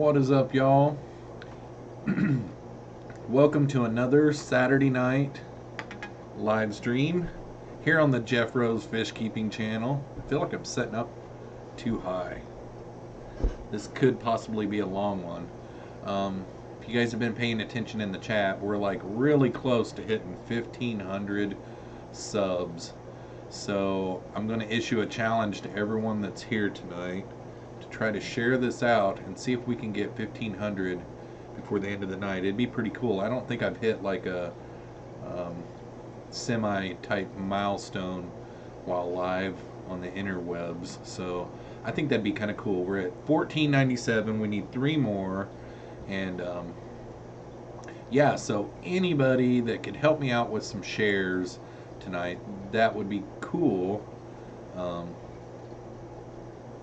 What is up, y'all? Welcome to another Saturday night live stream here on the Jeffroz FishKeeping channel. I feel like I'm setting up too high. This could possibly be a long one. If you guys have been paying attention in the chat, we're like really close to hitting 1,500 subs. So I'm going to issue a challenge to everyone that's here tonight to try to share this out and see if we can get 1,500 before the end of the night. It'd be pretty cool. I don't think I've hit like a semi-type milestone while live on the interwebs, so I think that'd be kind of cool. We're at 1497. We need 3 more, and yeah, so anybody that could help me out with some shares tonight, that would be cool,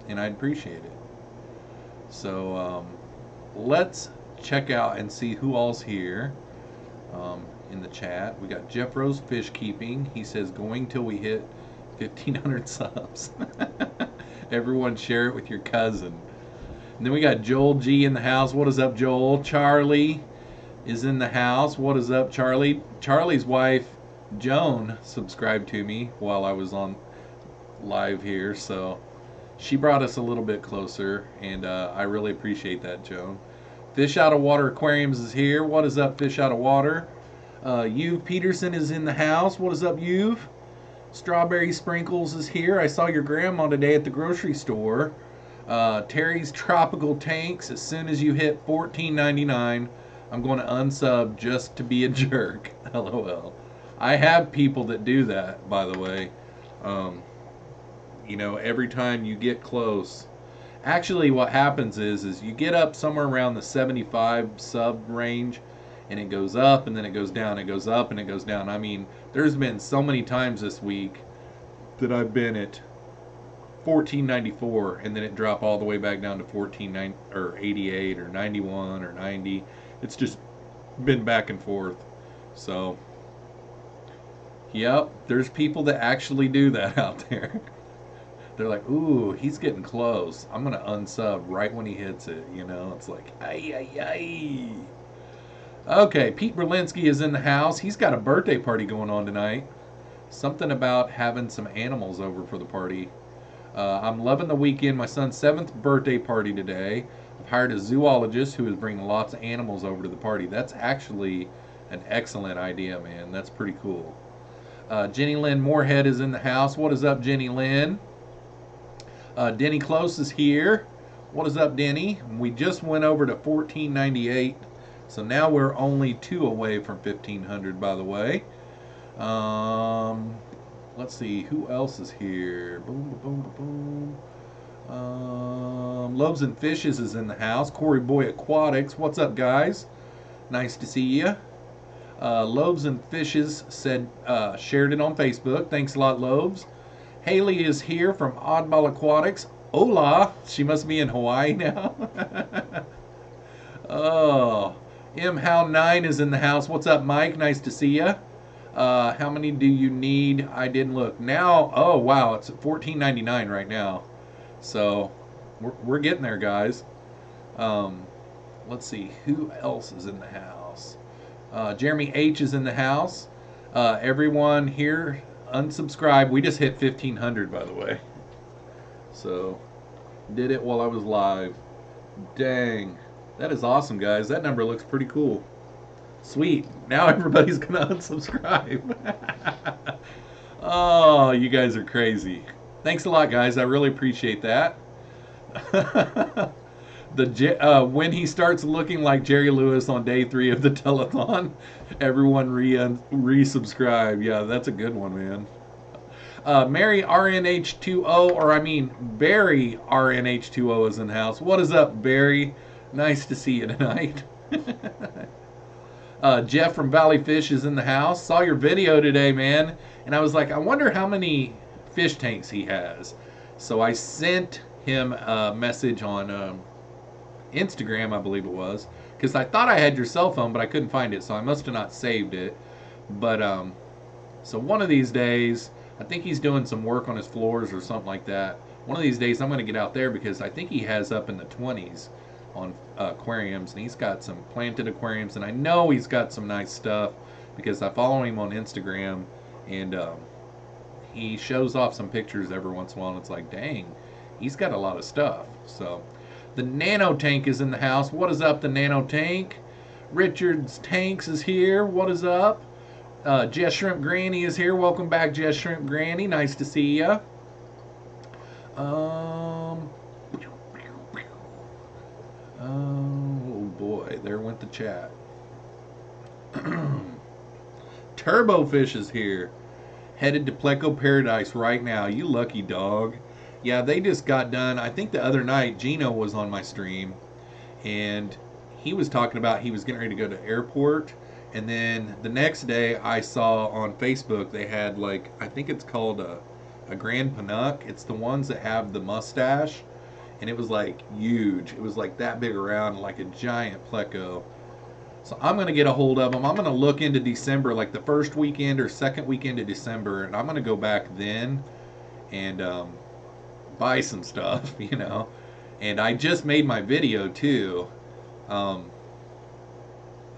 and I'd appreciate it. So let's check out and see who all's here in the chat. We got Jeffroz FishKeeping. He says going till we hit 1,500 subs. Everyone share it with your cousin. And then we got Joel G in the house. What is up, Joel? Charlie is in the house. What is up, Charlie? Charlie's wife Joan subscribed to me while I was on live here, so she brought us a little bit closer, and I really appreciate that, Joan. Fish Out of Water Aquariums is here. What is up, Fish Out of Water? Yuve Peterson is in the house. What is up, Yuve? Strawberry Sprinkles is here. I saw your grandma today at the grocery store. Terry's Tropical Tanks. As soon as you hit $14.99, I'm going to unsub just to be a jerk. LOL. I have people that do that, by the way. You know, every time you get close. Actually, what happens is you get up somewhere around the 75 sub range, and it goes up, and then it goes down, it goes up, and it goes down. I mean, there's been so many times this week that I've been at $14.94, and then it dropped all the way back down to $14.90 or 88 or 91 or 90. It's just been back and forth. So, yep, there's people that actually do that out there. They're like, ooh, he's getting close. I'm going to unsub right when he hits it. You know, it's like, ay, ay, ay. Okay, Pete Berlinski is in the house. He's got a birthday party going on tonight. Something about having some animals over for the party. I'm loving the weekend. My son's 7th birthday party today. I've hired a zoologist who is bringing lots of animals over to the party. That's actually an excellent idea, man. That's pretty cool. Jenny Lynn Moorhead is in the house. What is up, Jenny Lynn? Denny Close is here. What is up, Denny? We just went over to $14.98, so now we're only 2 away from 1,500, by the way. Let's see, who else is here? Boom, boom, boom, boom. Loaves and Fishes is in the house. Corey Boy Aquatics. What's up, guys? Nice to see you. Loaves and Fishes said shared it on Facebook. Thanks a lot, Loaves. Haley is here from Oddball Aquatics. Hola. She must be in Hawaii now. Oh. M. How 9 is in the house. What's up, Mike? Nice to see you. How many do you need? I didn't look. Now, oh, wow. It's at $14.99 right now. So, we're getting there, guys. Let's see. Who else is in the house? Jeremy H. is in the house. Everyone here, unsubscribe. We just hit 1,500, by the way. So, did it while I was live. Dang. That is awesome, guys. That number looks pretty cool. Sweet. Now everybody's going to unsubscribe. Oh, you guys are crazy. Thanks a lot, guys. I really appreciate that. When he starts looking like Jerry Lewis on day 3 of the telethon, everyone resubscribe. Yeah, that's a good one, man. Mary RNH20, or I mean Barry RNH20 is in the house. What is up, Barry? Nice to see you tonight. Jeff from Valley Fish is in the house. Saw your video today, man, and I was like, I wonder how many fish tanks he has. So I sent him a message on Instagram, I believe it was, because I thought I had your cell phone, but I couldn't find it, so I must have not saved it. But so one of these days, I think he's doing some work on his floors or something like that. One of these days I'm going to get out there because I think he has up in the 20s on aquariums, and he's got some planted aquariums, and I know he's got some nice stuff because I follow him on Instagram, and he shows off some pictures every once in a while, and it's like, dang, he's got a lot of stuff. So the Nano Tank is in the house. What is up, the Nano Tank? Richard's Tanks is here. What is up? Jess Shrimp Granny is here. Welcome back, Jess Shrimp Granny. Nice to see ya. Oh boy, there went the chat. Turbo Fish is here. Headed to Pleco Paradise right now. You lucky dog. Yeah, they just got done. I think the other night Gino was on my stream, and he was talking about he was getting ready to go to airport. And then the next day I saw on Facebook they had, like, I think it's called a Grand Panook. It's the ones that have the mustache. And it was like huge. It was like that big around, like a giant pleco. So I'm going to get a hold of them. I'm going to look into December, like the first weekend or second weekend of December. And I'm going to go back then and buy some stuff, you know. And I just made my video too.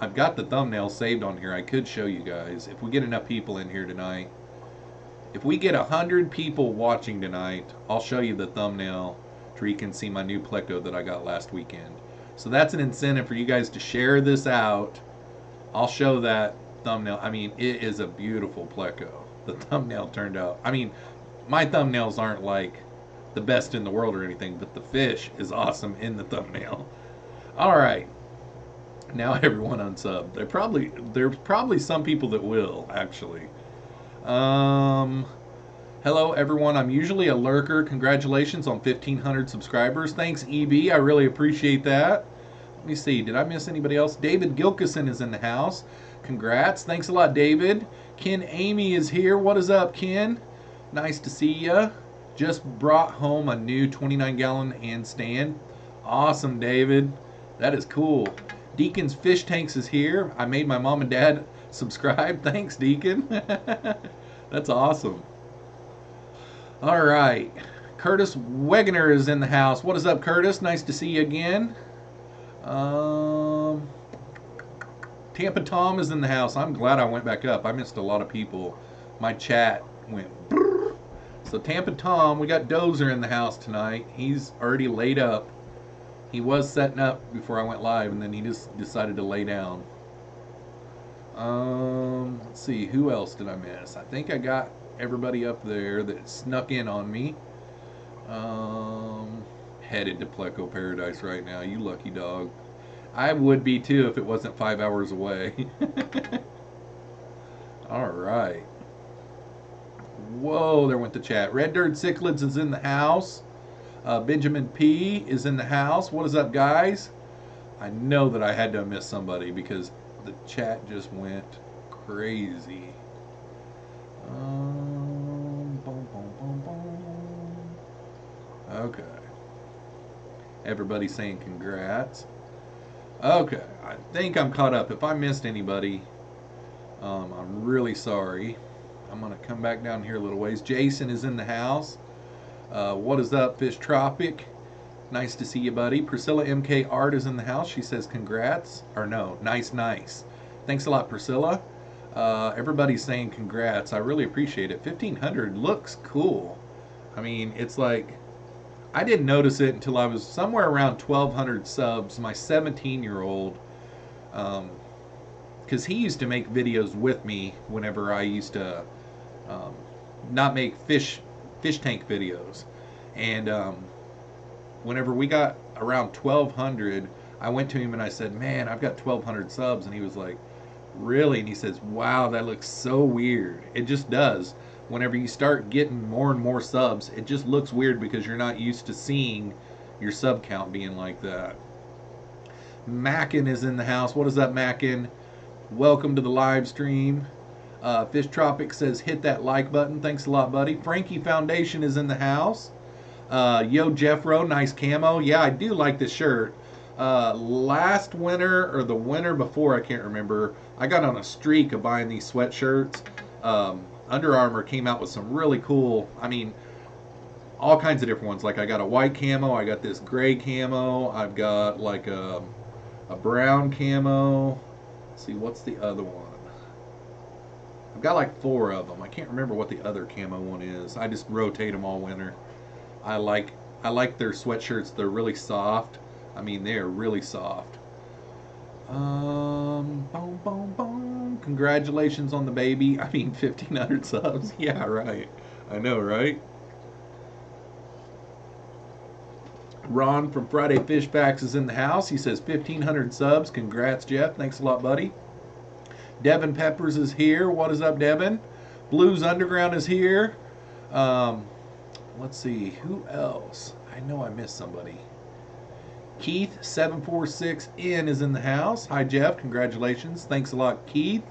I've got the thumbnail saved on here. I could show you guys if we get enough people in here tonight. If we get 100 people watching tonight, I'll show you the thumbnail where you can see my new pleco that I got last weekend. So that's an incentive for you guys to share this out. I'll show that thumbnail. I mean, it is a beautiful pleco. The thumbnail turned out, I mean, my thumbnails aren't like the best in the world or anything, but the fish is awesome in the thumbnail. All right. Now everyone unsub. There's probably some people that will, actually. Hello everyone. I'm usually a lurker. Congratulations on 1,500 subscribers. Thanks, EB. I really appreciate that. Let me see. Did I miss anybody else? David Gilkison is in the house. Congrats. Thanks a lot, David. Ken Amy is here. What is up, Ken? Nice to see ya. Just brought home a new 29-gallon handstand. Awesome, David. That is cool. Deacon's Fish Tanks is here. I made my mom and dad subscribe. Thanks, Deacon. That's awesome. All right. Curtis Wegener is in the house. What is up, Curtis? Nice to see you again. Tampa Tom is in the house. I'm glad I went back up. I missed a lot of people. My chat went brrr. So Tampa Tom, we got Dozer in the house tonight. He's already laid up. He was setting up before I went live, and then he just decided to lay down. Let's see, who else did I miss? I think I got everybody up there that snuck in on me. Headed to Pleco Paradise right now. You lucky dog. I would be too if it wasn't 5 hours away. All right. Whoa, there went the chat. Red Dirt Cichlids is in the house. Benjamin P is in the house. What is up, guys? I know that I had to have missed somebody because the chat just went crazy. Okay. Everybody's saying congrats. Okay, I think I'm caught up. If I missed anybody, I'm really sorry. I'm going to come back down here a little ways. Jason is in the house. What is up, Fish Tropic? Nice to see you, buddy. Priscilla MK Art is in the house. She says congrats. Or no, nice. Thanks a lot, Priscilla. Everybody's saying congrats. I really appreciate it. 1,500 looks cool. I mean, it's like, I didn't notice it until I was somewhere around 1,200 subs. My 17-year-old, because he used to make videos with me whenever I used to not make fish tank videos. And whenever we got around 1,200, I went to him and I said, man, I've got 1,200 subs. And he was like, really? And he says, wow, that looks so weird. It just does. Whenever you start getting more and more subs, it just looks weird because you're not used to seeing your sub count being like that. Mackin is in the house. What is up, Mackin? Welcome to the live stream. Fish Tropic says hit that like button. Thanks a lot, buddy. Frankie Foundation is in the house. Yo, Jeffro, nice camo. Yeah, I do like this shirt. Last winter or the winter before, I can't remember, I got on a streak of buying these sweatshirts. Under Armour came out with some really cool, I mean, all kinds of different ones. Like I got a white camo, I got this gray camo, I've got like a brown camo. Let's see, what's the other one? I've got like 4 of them. I can't remember what the other camo one is. I just rotate them all winter. I like their sweatshirts. They're really soft. I mean, they are really soft. Boom, boom, boom. Congratulations on the baby. I mean, 1,500 subs. Yeah, right. I know, right? Ron from Friday Fish Facts is in the house. He says 1,500 subs. Congrats, Jeff. Thanks a lot, buddy. Devin Peppers is here. What is up, Devin? Blues Underground is here. Let's see. Who else? I know I missed somebody. Keith 746N is in the house. Hi, Jeff. Congratulations. Thanks a lot, Keith.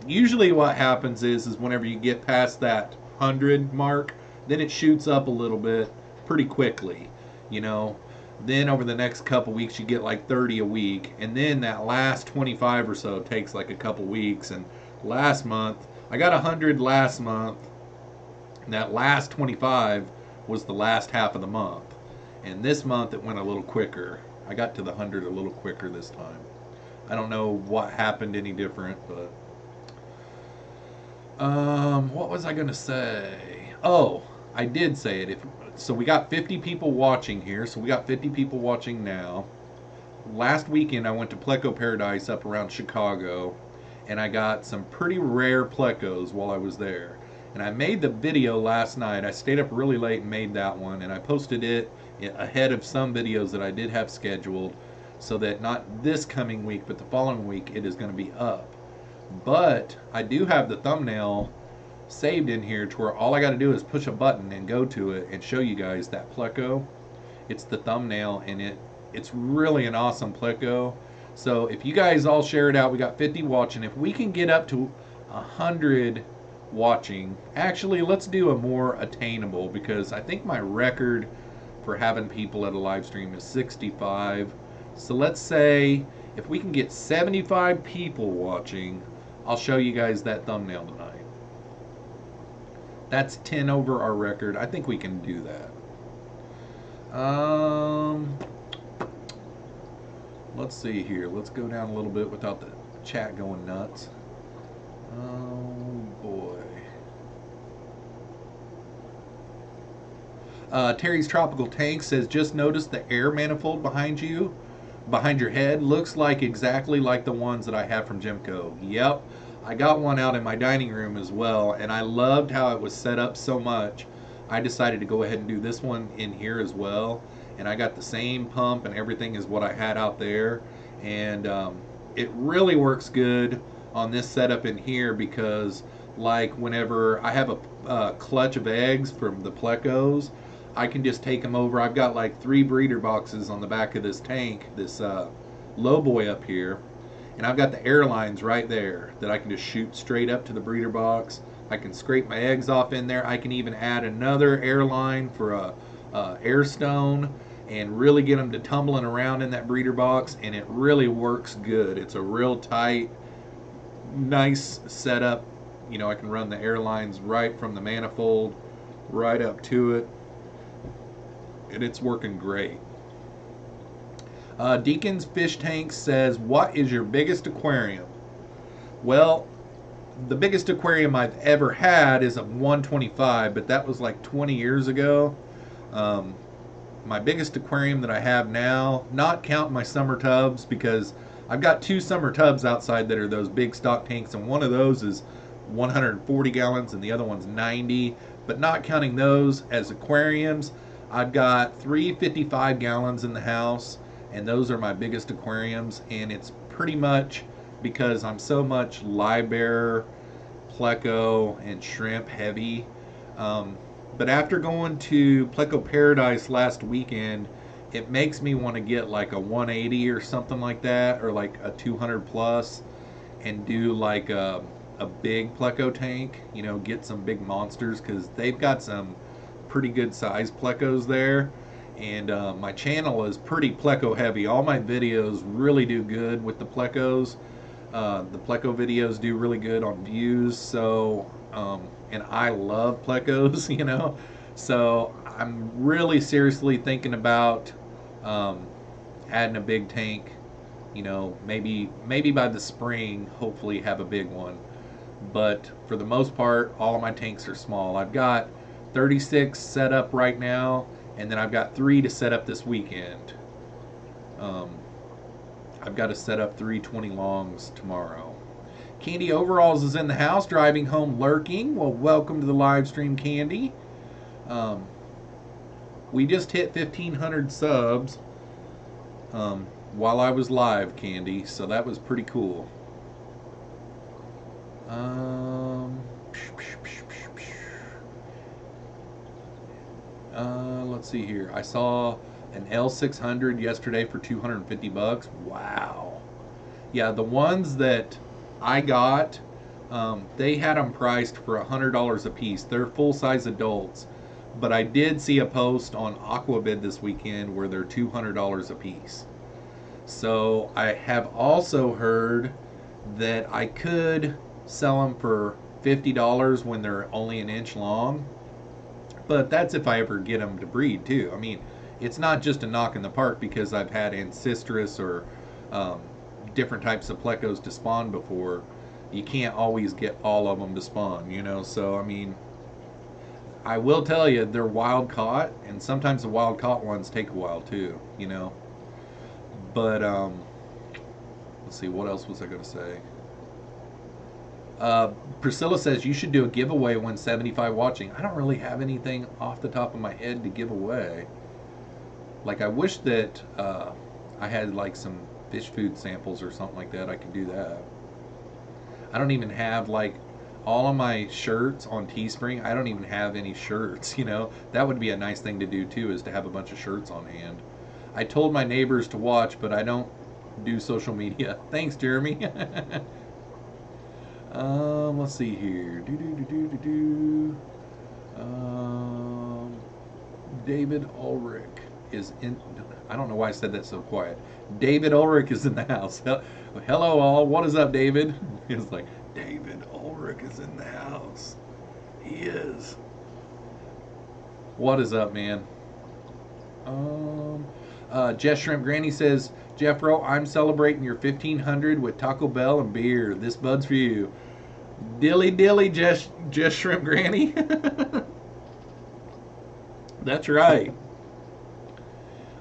Usually what happens is whenever you get past that 100 mark, then it shoots up a little bit pretty quickly, you know. Then over the next couple weeks you get like 30 a week, and then that last 25 or so takes like a couple weeks. And last month I got 100 last month, and that last 25 was the last half of the month. And this month it went a little quicker. I got to the 100 a little quicker this time. I don't know what happened any different, but what was I gonna say? Oh, I did say it. So we got 50 people watching here. So we got 50 people watching now. Last weekend I went to Pleco Paradise up around Chicago, and I got some pretty rare plecos while I was there. And I made the video last night. I stayed up really late and made that one, and I posted it ahead of some videos that I did have scheduled, so that not this coming week but the following week it is going to be up. But I do have the thumbnail saved in here to where all I got to do is push a button and go to it and show you guys that pleco. It's the thumbnail, and it's really an awesome pleco. So if you guys all share it out, we got 50 watching. If we can get up to 100 watching, actually let's do a more attainable, because I think my record for having people at a live stream is 65. So let's say if we can get 75 people watching, I'll show you guys that thumbnail tonight. That's 10 over our record. I think we can do that. Let's see here. Let's go down a little bit without the chat going nuts. Oh boy. Terry's Tropical Tank says, just noticed the air manifold behind you, behind your head. Looks like exactly like the ones that I have from Gemco. Yep. I got one out in my dining room as well, and I loved how it was set up so much. I decided to go ahead and do this one in here as well, and I got the same pump and everything as what I had out there, and it really works good on this setup in here, because like whenever I have a clutch of eggs from the plecos, I can just take them over. I've got like 3 breeder boxes on the back of this tank, this low boy up here, and I've got the air lines right there that I can just shoot straight up to the breeder box. I can scrape my eggs off in there. I can even add another air line for a air stone and really get them to tumbling around in that breeder box, and it really works good. It's a real tight, nice setup. You know, I can run the air lines right from the manifold right up to it, and it's working great. Deacon's Fish Tank says, what is your biggest aquarium? Well, the biggest aquarium I've ever had is a 125, but that was like 20 years ago. My biggest aquarium that I have now, not counting my summer tubs, because I've got 2 summer tubs outside that are those big stock tanks, and one of those is 140 gallons and the other one's 90, but not counting those as aquariums, I've got 3 55 gallons in the house, and those are my biggest aquariums. And it's pretty much because I'm so much livebearer, pleco, and shrimp heavy. But after going to Pleco Paradise last weekend, it makes me want to get like a 180 or something like that, or like a 200 plus, and do like a big pleco tank, you know, get some big monsters, because they've got some pretty good sized plecos there. And my channel is pretty pleco heavy. All my videos really do good with the plecos. The pleco videos do really good on views, so and I love plecos, you know. So I'm really seriously thinking about um, adding a big tank. You know, maybe by the spring, hopefully have a big one. But for the most part, all of my tanks are small. I've got 36 set up right now, and then I've got 3 to set up this weekend. Um, I've got to set up 320 longs tomorrow. Candy Overalls is in the house, driving home lurking. Well, welcome to the live stream, Candy. Um, we just hit 1,500 subs while I was live, Candy, so that was pretty cool. Let's see here. I saw an L600 yesterday for 250 bucks. Wow. Yeah, the ones that I got, they had them priced for $100 a piece. They're full-size adults, but I did see a post on Aquabid this weekend where they're $200 a piece. So I have also heard that I could sell them for $50 when they're only an inch long, but that's if I ever get them to breed too. I mean, it's not just a knock in the park because I've had Ancestris or different types of plecos to spawn before. You can't always get all of them to spawn, you know. So I mean, I will tell you, they're wild caught, and sometimes the wild caught ones take a while too, you know. But let's see, what else was I going to say? Priscilla says you should do a giveaway when 75 watching. I don't really have anything off the top of my head to give away. Like, I wish that I had like some fish food samples or something like that. I could do that. I don't even have like all of my shirts on Teespring. I don't even have any shirts, you know. That would be a nice thing to do too, is to have a bunch of shirts on hand. I told my neighbors to watch, but I don't do social media. Thanks, Jeremy. Let's see here. David Ulrich is in. I don't know why I said that so quiet. David Ulrich is in the house. Hello, all. What is up, David? It's like, David Ulrich is in the house. He is. What is up, man? Jess Shrimp Granny says, Jeffro, I'm celebrating your 1,500 with Taco Bell and beer. This bud's for you. Dilly dilly, Jess Shrimp Granny. That's right.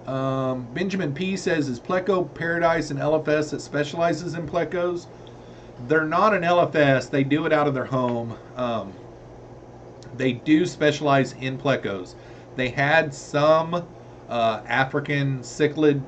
Benjamin P says, is Pleco Paradise an LFS that specializes in Plecos? They're not an LFS. They do it out of their home. They do specialize in Plecos. They had some African cichlid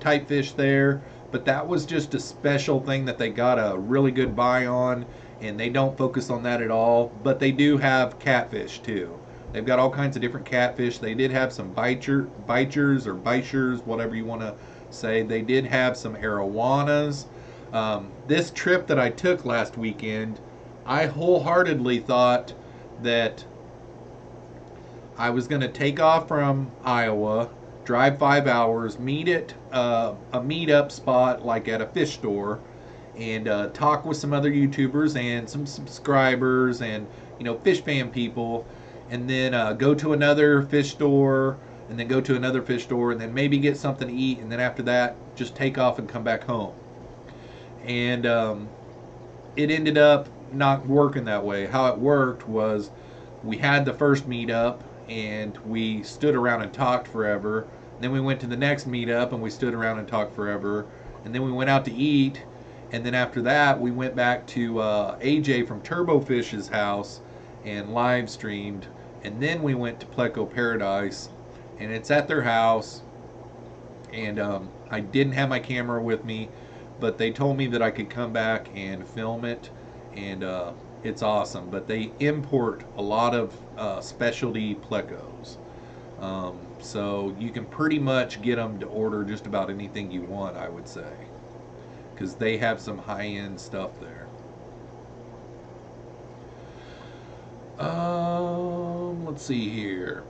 type fish there, but that was just a special thing that they got a really good buy on, and they don't focus on that at all. But they do have catfish too. They've got all kinds of different catfish. They did have some bichers or bichers, whatever you want to say. They did have some arowanas. This trip that I took last weekend, I wholeheartedly thought that I was going to take off from Iowa, drive 5 hours, meet at a meetup spot like at a fish store, and talk with some other YouTubers and some subscribers and, you know, fish fan people, and then go to another fish store, and then go to another fish store, and then maybe get something to eat, and then after that just take off and come back home. And it ended up not working that way. How it worked was we had the first meetup and we stood around and talked forever. Then we went to the next meetup and we stood around and talked forever. And then we went out to eat. And then after that, we went back to AJ from Turbofish's house and live streamed. And then we went to Pleco Paradise, and it's at their house. And I didn't have my camera with me, but they told me that I could come back and film it, and it's awesome. But they import a lot of specialty plecos, so you can pretty much get them to order just about anything you want, I would say, because they have some high-end stuff there. Let's see here.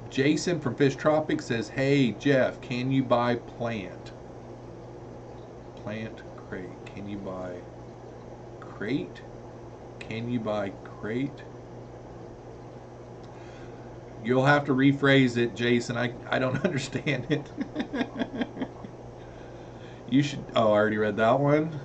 Jason from Fish Tropics says, hey Jeff, can you buy plant crate? Can you buy crate? Can you buy crate? You'll have to rephrase it, Jason. I don't understand it. You should. Oh, I already read that one.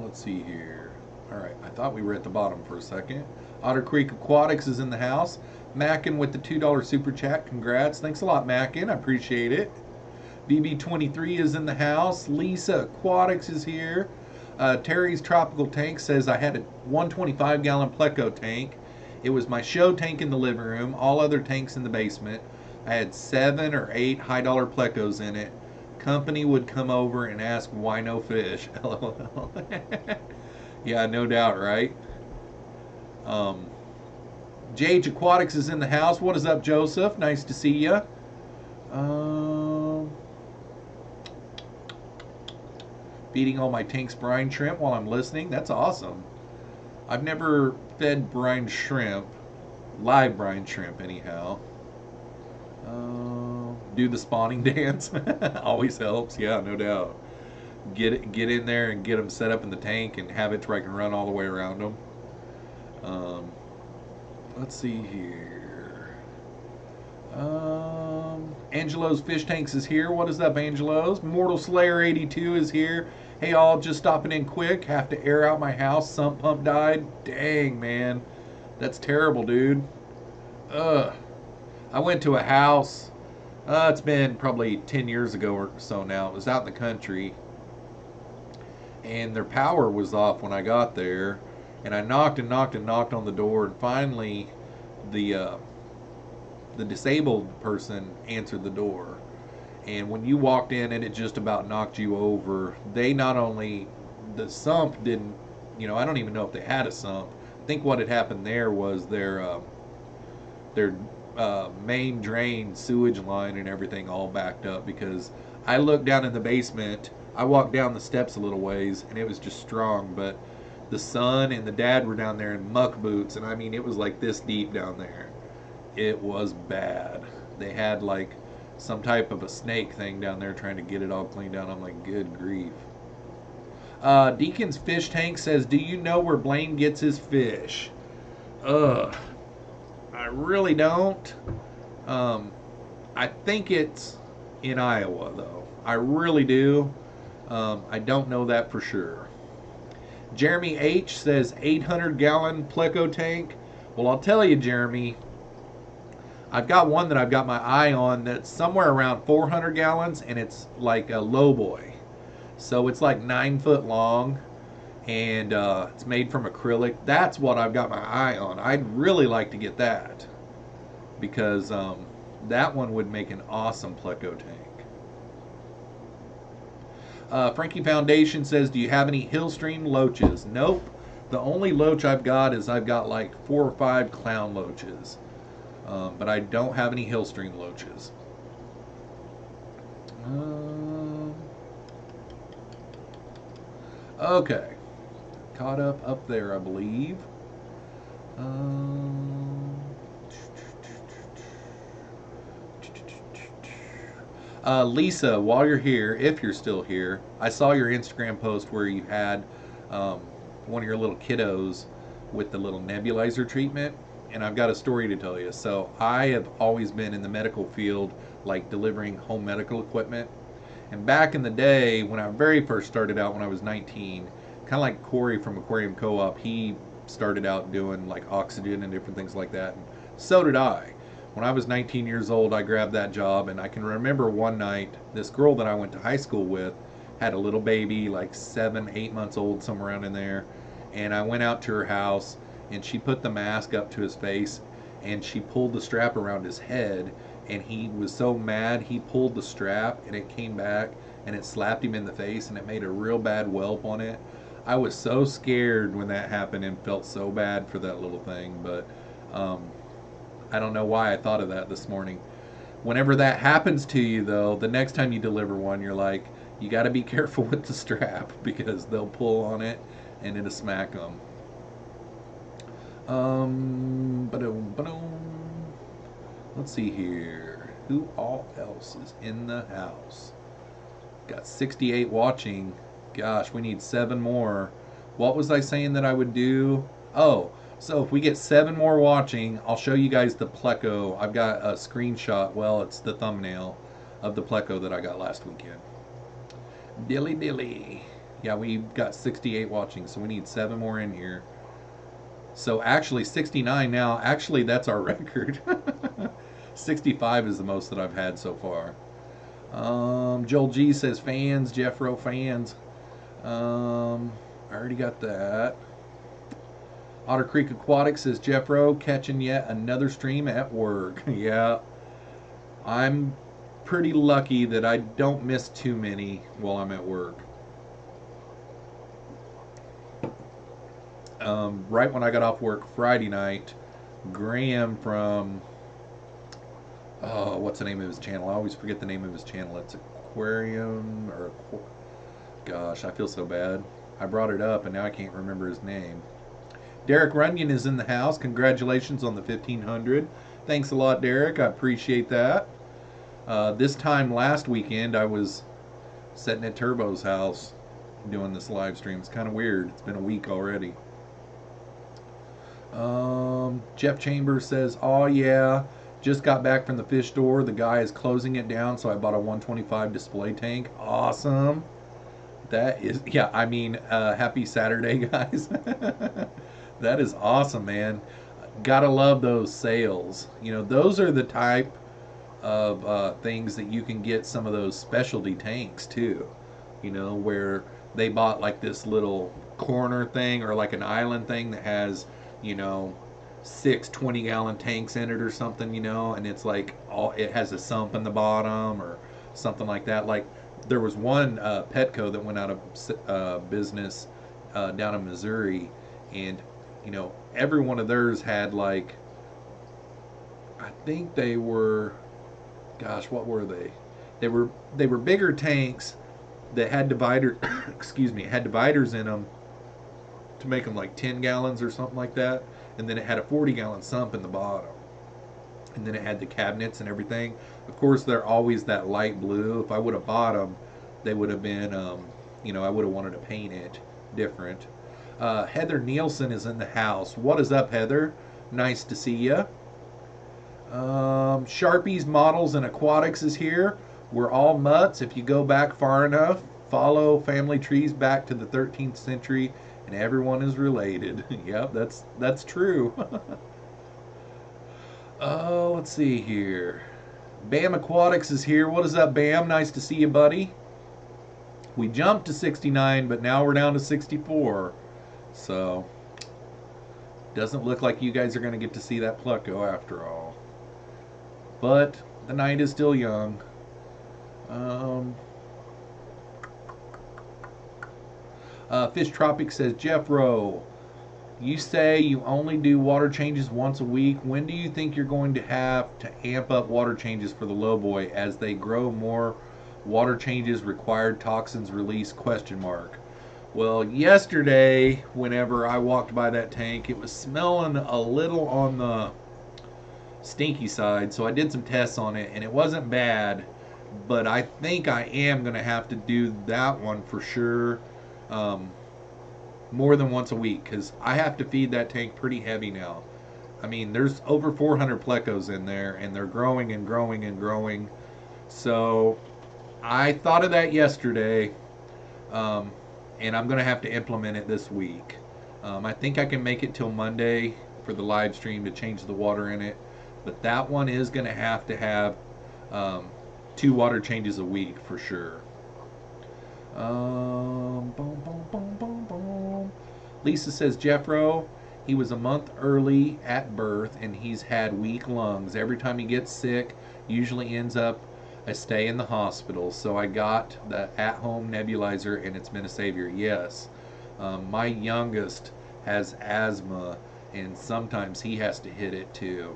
Let's see here. All right, I thought we were at the bottom for a second. Otter Creek Aquatics is in the house. Mackin with the $2 super chat. Congrats. Thanks a lot, Mackin. I appreciate it. BB23 is in the house. Lisa Aquatics is here. Terry's Tropical Tank says, I had a 125-gallon Pleco tank. It was my show tank in the living room, all other tanks in the basement. I had 7 or 8 high-dollar Plecos in it. Company would come over and ask why no fish. LOL. Yeah, no doubt, right? JH Aquatics is in the house. What is up, Joseph? Nice to see you. Feeding all my tanks brine shrimp while I'm listening. That's awesome. I've never fed brine shrimp, live brine shrimp anyhow. Do the spawning dance. Always helps. Yeah, no doubt. Get in there and get them set up in the tank and have it to where I can run all the way around them. Let's see here. Angelo's Fish Tanks is here. What is up, Angelo's? Mortal Slayer 82 is here. Hey, all, just stopping in quick. Have to air out my house. Sump pump died. Dang, man. That's terrible, dude. Ugh. I went to a house. It's been probably 10 years ago or so now. It was out in the country. And their power was off when I got there. And I knocked and knocked and knocked on the door. And finally, the disabled person answered the door. And when you walked in and it just about knocked you over, they not only, the sump didn't, I don't even know if they had a sump. I think what had happened there was their main drain sewage line and everything all backed up, because I looked down in the basement, I walked down the steps a little ways and it was just strong, but the son and the dad were down there in muck boots, and I mean, it was like this deep down there. It was bad. They had like some type of a snake thing down there trying to get it all cleaned out. I'm like, good grief. Deacon's Fish Tank says, do you know where Blaine gets his fish? Ugh. I really don't. I think it's in Iowa, though. I really do. I don't know that for sure. Jeremy H says 800-gallon Pleco tank. Well, I'll tell you, Jeremy, I've got one that I've got my eye on that's somewhere around 400 gallons, and it's like a low boy. So it's like 9 foot long, and it's made from acrylic. That's what I've got my eye on. I'd really like to get that, because that one would make an awesome Pleco tank. Frankie Foundation says, do you have any Hillstream loaches? Nope. The only loach I've got is I've got like 4 or 5 clown loaches. But I don't have any Hillstream loaches. Okay. Caught up there, I believe. Lisa, while you're here, if you're still here, I saw your Instagram post where you had one of your little kiddos with the little nebulizer treatment. And I've got a story to tell you. So I have always been in the medical field, like delivering home medical equipment. And back in the day, when I very first started out when I was 19, kind of like Corey from Aquarium Co-op, he started out doing like oxygen and different things like that. And so did I. When I was 19 years old, I grabbed that job. And I can remember one night, this girl that I went to high school with had a little baby, like 7, 8 months old, somewhere around in there. And I went out to her house, and she put the mask up to his face, and she pulled the strap around his head, and he was so mad he pulled the strap and it came back and it slapped him in the face and it made a real bad whelp on it. I was so scared when that happened and felt so bad for that little thing, but I don't know why I thought of that this morning. Whenever that happens to you, though, the next time you deliver one, you're like, you got to be careful with the strap, because they'll pull on it and it'll smack them. Let's see here. Who all else is in the house? Got 68 watching. Gosh, we need 7 more. What was I saying that I would do? Oh, so if we get 7 more watching, I'll show you guys the pleco. I've got a screenshot. Well, it's the thumbnail of the pleco that I got last weekend. Dilly dilly. Yeah, we got 68 watching, so we need 7 more in here. So actually 69 now. Actually, that's our record. 65 is the most that I've had so far. Joel G says fans, Jeffro fans. I already got that. Otter Creek Aquatic says Jeffro catching yet another stream at work. Yeah, I'm pretty lucky that I don't miss too many while I'm at work. Right when I got off work Friday night, Graham from what's the name of his channel? I always forget the name of his channel. It's Aquarium or gosh, I feel so bad. I brought it up and now I can't remember his name. Derek Runyon is in the house. Congratulations on the 1500. Thanks a lot, Derek. I appreciate that. This time last weekend, I was sitting at Turbo's house doing this live stream. It's kind of weird. It's been a week already. Jeff Chambers says, oh yeah, just got back from the fish store. The guy is closing it down, so I bought a 125 display tank. Awesome. That is, yeah, I mean, happy Saturday, guys. That is awesome, man. Gotta love those sales. You know, those are the type of things that you can get some of those specialty tanks too. You know, where they bought like this little corner thing or like an island thing that has, you know, 6 20-gallon tanks in it or something, you know, and it's like it has a sump in the bottom or something like that. Like there was one Petco that went out of business down in Missouri, and you know, every one of theirs had like, I think they were, gosh, what were they? They were bigger tanks that had dividers, excuse me, had dividers in them to make them like 10 gallons or something like that. And then it had a 40-gallon sump in the bottom. And then it had the cabinets and everything. Of course, they're always that light blue. If I would have bought them, they would have been, you know, I would have wanted to paint it different. Heather Nielsen is in the house. What is up, Heather? Nice to see you. Sharpies, Models, and Aquatics is here. We're all mutts. If you go back far enough, follow family trees back to the 13th century, and everyone is related. Yep, that's true. Let's see here. Bam Aquatics is here. What is up, Bam? Nice to see you, buddy. We jumped to 69, but now we're down to 64. So, doesn't look like you guys are going to get to see that Pleco after all. But the night is still young. Fish Tropic says, Jeffro, you say you only do water changes once a week. When do you think you're going to have to amp up water changes for the lowboy as they grow more? Water changes required, toxins release, question mark. Well, yesterday, whenever I walked by that tank, it was smelling a little on the stinky side, so I did some tests on it, and it wasn't bad, but I think I am going to have to do that one for sure more than once a week, because I have to feed that tank pretty heavy now. I mean, there's over 400 plecos in there, and they're growing and growing and growing, so I thought of that yesterday, and I'm going to have to implement it this week. I think I can make it till Monday for the live stream to change the water in it, but that one is going to have 2 water changes a week for sure. Lisa says, Jeffro, he was a month early at birth and he's had weak lungs. Every time he gets sick, usually ends up a stay in the hospital. So I got the at-home nebulizer and it's been a savior. Yes, my youngest has asthma and sometimes he has to hit it too.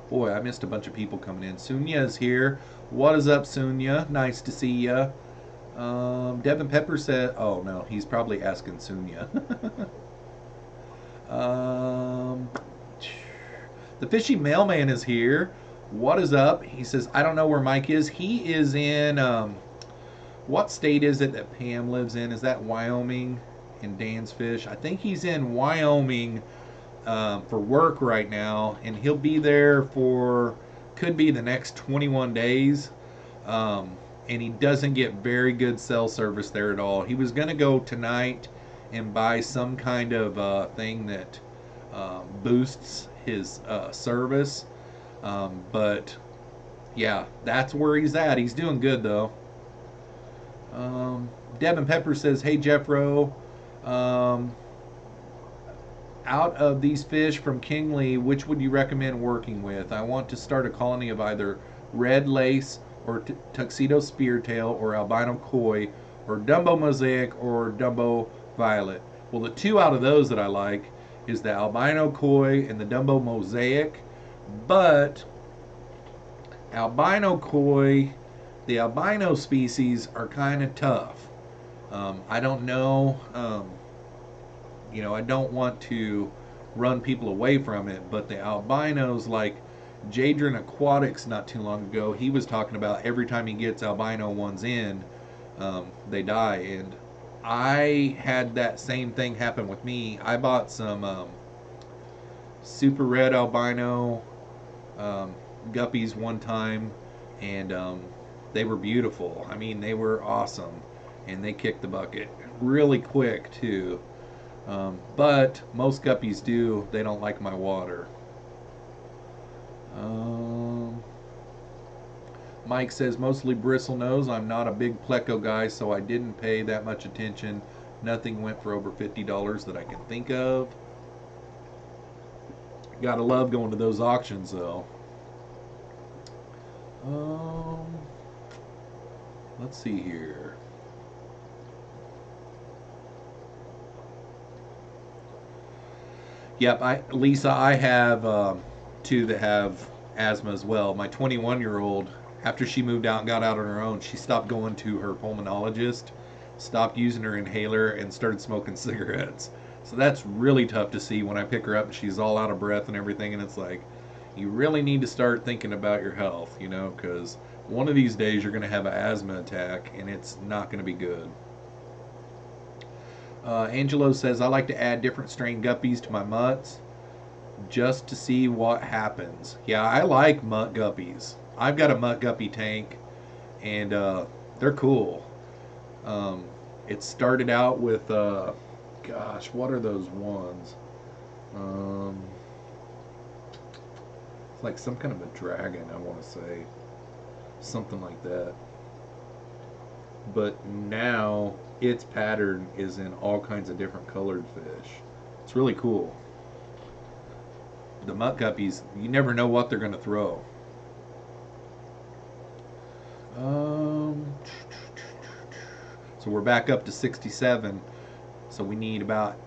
Boy, I missed a bunch of people coming in. Sunya is here. What is up, Sunya? Nice to see ya. Devin Pepper said, oh no, he's probably asking Sunya. The Fishy Mailman is here. What is up? He says, I don't know where Mike is. He is in, what state is it that Pam lives in? Is that Wyoming and Dan's Fish? I think he's in Wyoming for work right now, and he'll be there for, could be the next 21 days. And he doesn't get very good cell service there at all. He was going to go tonight and buy some kind of thing that boosts his service. But yeah, that's where he's at. He's doing good though. Devin Pepper says, hey Jeffro, out of these fish from Kingley, which would you recommend working with? I want to start a colony of either red lace or tuxedo speartail or albino koi or Dumbo mosaic or Dumbo violet. Well, the two out of those that I like is the albino koi and the Dumbo mosaic. But albino koi, the albino species are kind of tough. I don't know, I don't want to run people away from it, but the albinos, like Jadron Aquatics not too long ago, he was talking about every time he gets albino ones in, they die. And I had that same thing happen with me. I bought some super red albino guppies one time, and they were beautiful. I mean, they were awesome, and they kicked the bucket really quick too. But most guppies do. They don't like my water. Mike says mostly bristlenose. I'm not a big pleco guy, so I didn't pay that much attention. Nothing went for over $50 that I can think of. Gotta love going to those auctions though. Let's see here. Yep, Lisa, I have two that have asthma as well. My 21-year-old, after she moved out and got out on her own, she stopped going to her pulmonologist, stopped using her inhaler, and started smoking cigarettes. So that's really tough to see when I pick her up and she's all out of breath and everything, and it's like, you really need to start thinking about your health, because one of these days you're going to have an asthma attack and it's not going to be good. Angelo says, I like to add different strain guppies to my mutts just to see what happens. Yeah, I like mutt guppies. I've got a mutt guppy tank, and they're cool. It started out with, gosh, what are those ones? It's like some kind of a dragon, I want to say. Something like that. But now its pattern is in all kinds of different colored fish. It's really cool. The mutt guppies, you never know what they're going to throw. So we're back up to 67. So we need about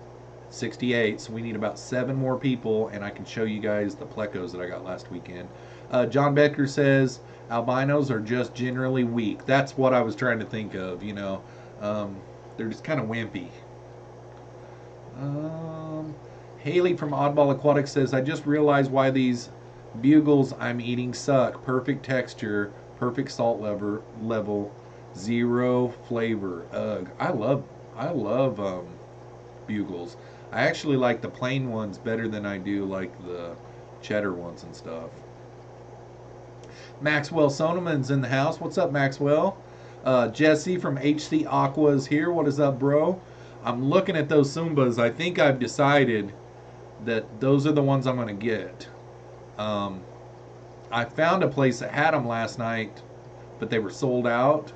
68. So we need about 7 more people, and I can show you guys the plecos that I got last weekend. John Becker says albinos are just generally weak. That's what I was trying to think of. They're just kind of wimpy. Haley from Oddball Aquatics says, I just realized why these bugles I'm eating suck. Perfect texture, perfect salt level, zero flavor. Ugh. I love bugles. I actually like the plain ones better than I do like the cheddar ones and stuff. Maxwell Soneman's in the house. What's up, Maxwell? Jesse from HC Aqua is here. What is up, bro? I'm looking at those Sumbas. I think I've decided that those are the ones I'm going to get. I found a place that had them last night, but they were sold out.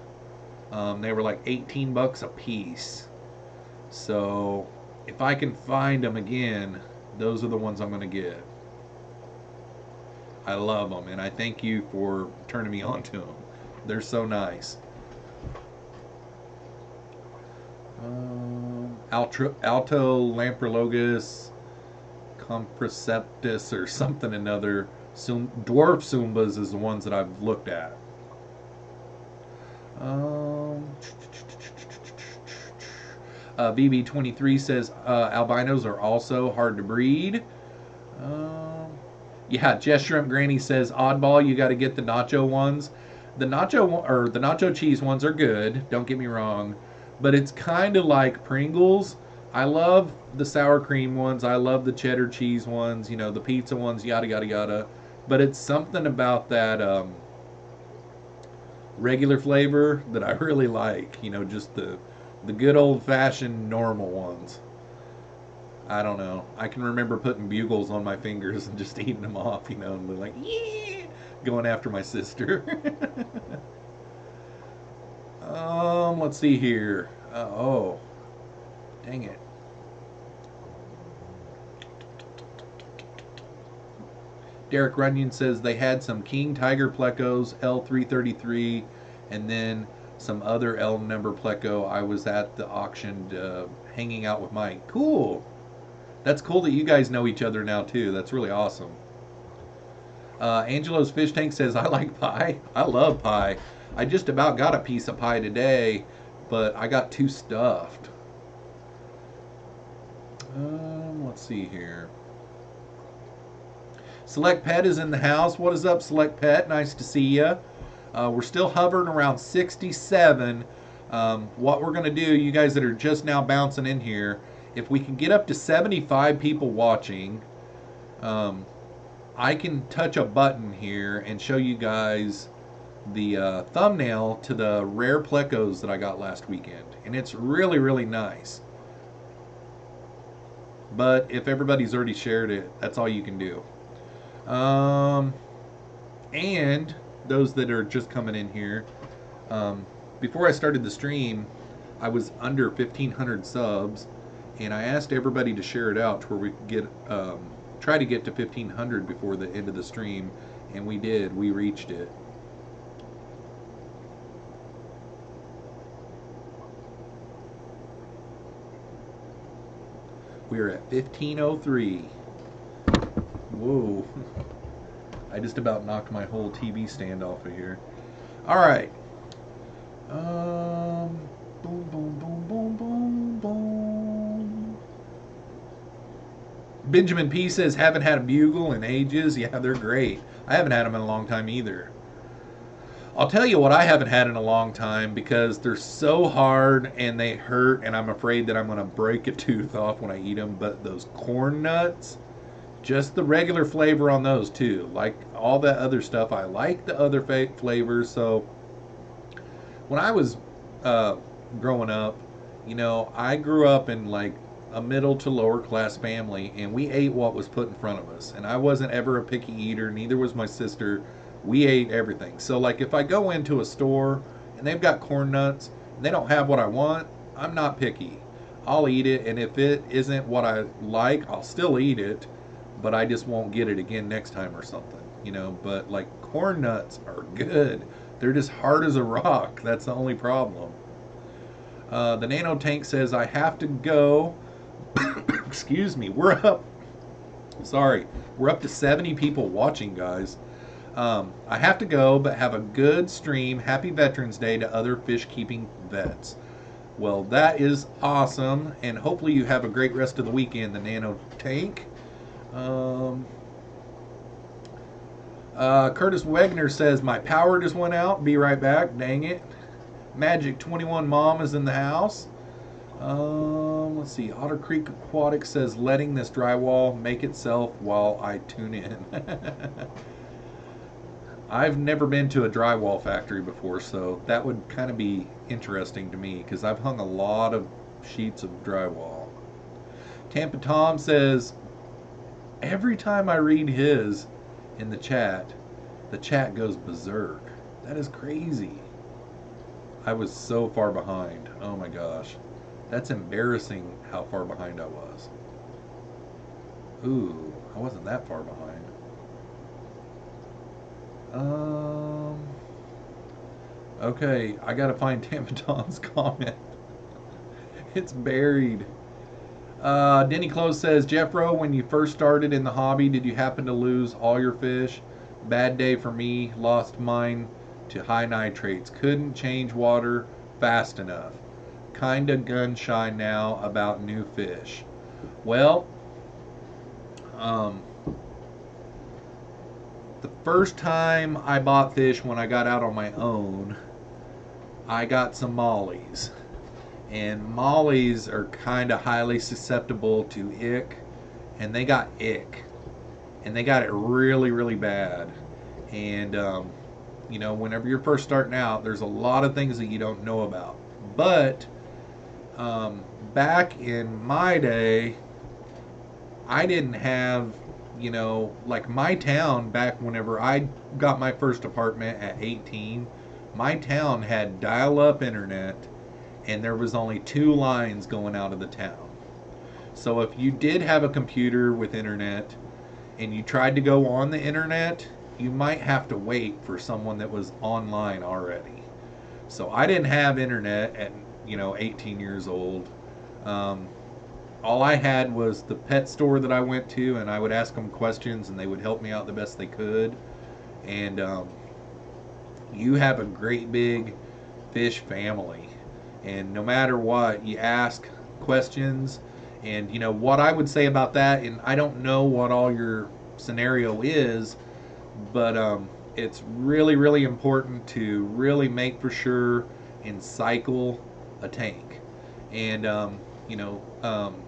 They were like $18 a piece. So if I can find them again, those are the ones I'm going to get. I love them, and I thank you for turning me on to them. They're so nice. Alto Lamprologus Compreceptus or something another. Dwarf Sumbas is the ones that I've looked at. VB23 says albinos are also hard to breed. Yeah, Jess Shrimp Granny says, oddball, you got to get the nacho ones. The nacho cheese ones are good. Don't get me wrong, but it's kind of like Pringles. I love the sour cream ones. I love the cheddar cheese ones. You know, the pizza ones. Yada yada yada. But it's something about that regular flavor that I really like. You know, just the good old fashioned normal ones. I don't know. I can remember putting bugles on my fingers and just eating them off, you know, and like, yeah, going after my sister. Let's see here. Oh, dang it. Derek Runyon says they had some King Tiger Plecos L333 and then some other L number Pleco. I was at the auction hanging out with Mike. Cool. That's cool that you guys know each other now too. That's really awesome. Angelo's Fish Tank says, I like pie. I love pie. I just about got a piece of pie today, but I got too stuffed. Let's see here. Select Pet is in the house. What is up, Select Pet? Nice to see you. We're still hovering around 67. What we're going to do, you guys that are just now bouncing in here, if we can get up to 75 people watching, I can touch a button here and show you guys the thumbnail to the rare plecos that I got last weekend. And it's really, really nice. But if everybody's already shared it, that's all you can do. And those that are just coming in here, before I started the stream, I was under 1,500 subs, and I asked everybody to share it out to where we could get, try to get to 1,500 before the end of the stream, and we did. We reached it. We're at 1503. Whoa. I just about knocked my whole TV stand off of here. Alright. Boom, boom, boom, boom, boom, boom. Benjamin P says, haven't had a bugle in ages. Yeah, they're great. I haven't had them in a long time either. I'll tell you what I haven't had in a long time, because they're so hard and they hurt, and I'm afraid that I'm going to break a tooth off when I eat them. But those corn nuts, just the regular flavor on those too. Like all that other stuff, I like the other flavors. So when I was growing up, you know, I grew up in like a middle to lower class family, and we ate what was put in front of us. And I wasn't ever a picky eater, neither was my sister. We ate everything. So like if I go into a store and they've got corn nuts and they don't have what I want, I'm not picky. I'll eat it, and if it isn't what I like, I'll still eat it, but I just won't get it again next time or something, you know. But like corn nuts are good. They're just hard as a rock. That's the only problem. The Nano Tank says, I have to go. Excuse me. We're up to 70 people watching, guys. I have to go, but have a good stream. Happy Veterans Day to other fish keeping vets. Well, that is awesome, and hopefully you have a great rest of the weekend, the Nano Tank. Curtis Wegner says, my power just went out. Be right back. Dang it. Magic 21 Mom is in the house. Let's see. Otter Creek Aquatic says, letting this drywall make itself while I tune in. I've never been to a drywall factory before, so that would kind of be interesting to me, because I've hung a lot of sheets of drywall. Tampa Tom says, every time I read his in the chat goes berserk. That is crazy. I was so far behind. Oh my gosh. That's embarrassing how far behind I was. Ooh, I wasn't that far behind. Okay, I gotta find Tampa Tom's comment. It's buried. Denny Close says, Jeffro, when you first started in the hobby, did you happen to lose all your fish? Bad day for me. Lost mine to high nitrates. Couldn't change water fast enough. Kinda gun shy now about new fish. Well, the first time I bought fish when I got out on my own, I got some mollies. And mollies are kind of highly susceptible to ick. And they got ick. And they got it really, really bad. And, you know, whenever you're first starting out, there's a lot of things that you don't know about. But back in my day, I didn't have, you know, like my town back whenever I got my first apartment at 18, my town had dial-up internet and there was only 2 lines going out of the town. So if you did have a computer with internet and you tried to go on the internet, you might have to wait for someone that was online already. So I didn't have internet at, you know, 18 years old. All I had was the pet store that I went to, and I would ask them questions and they would help me out the best they could. And you have a great big fish family, and no matter what, you ask questions. And you know what I would say about that, and I don't know what all your scenario is, but it's really, really important to really make for sure and cycle a tank. And you know,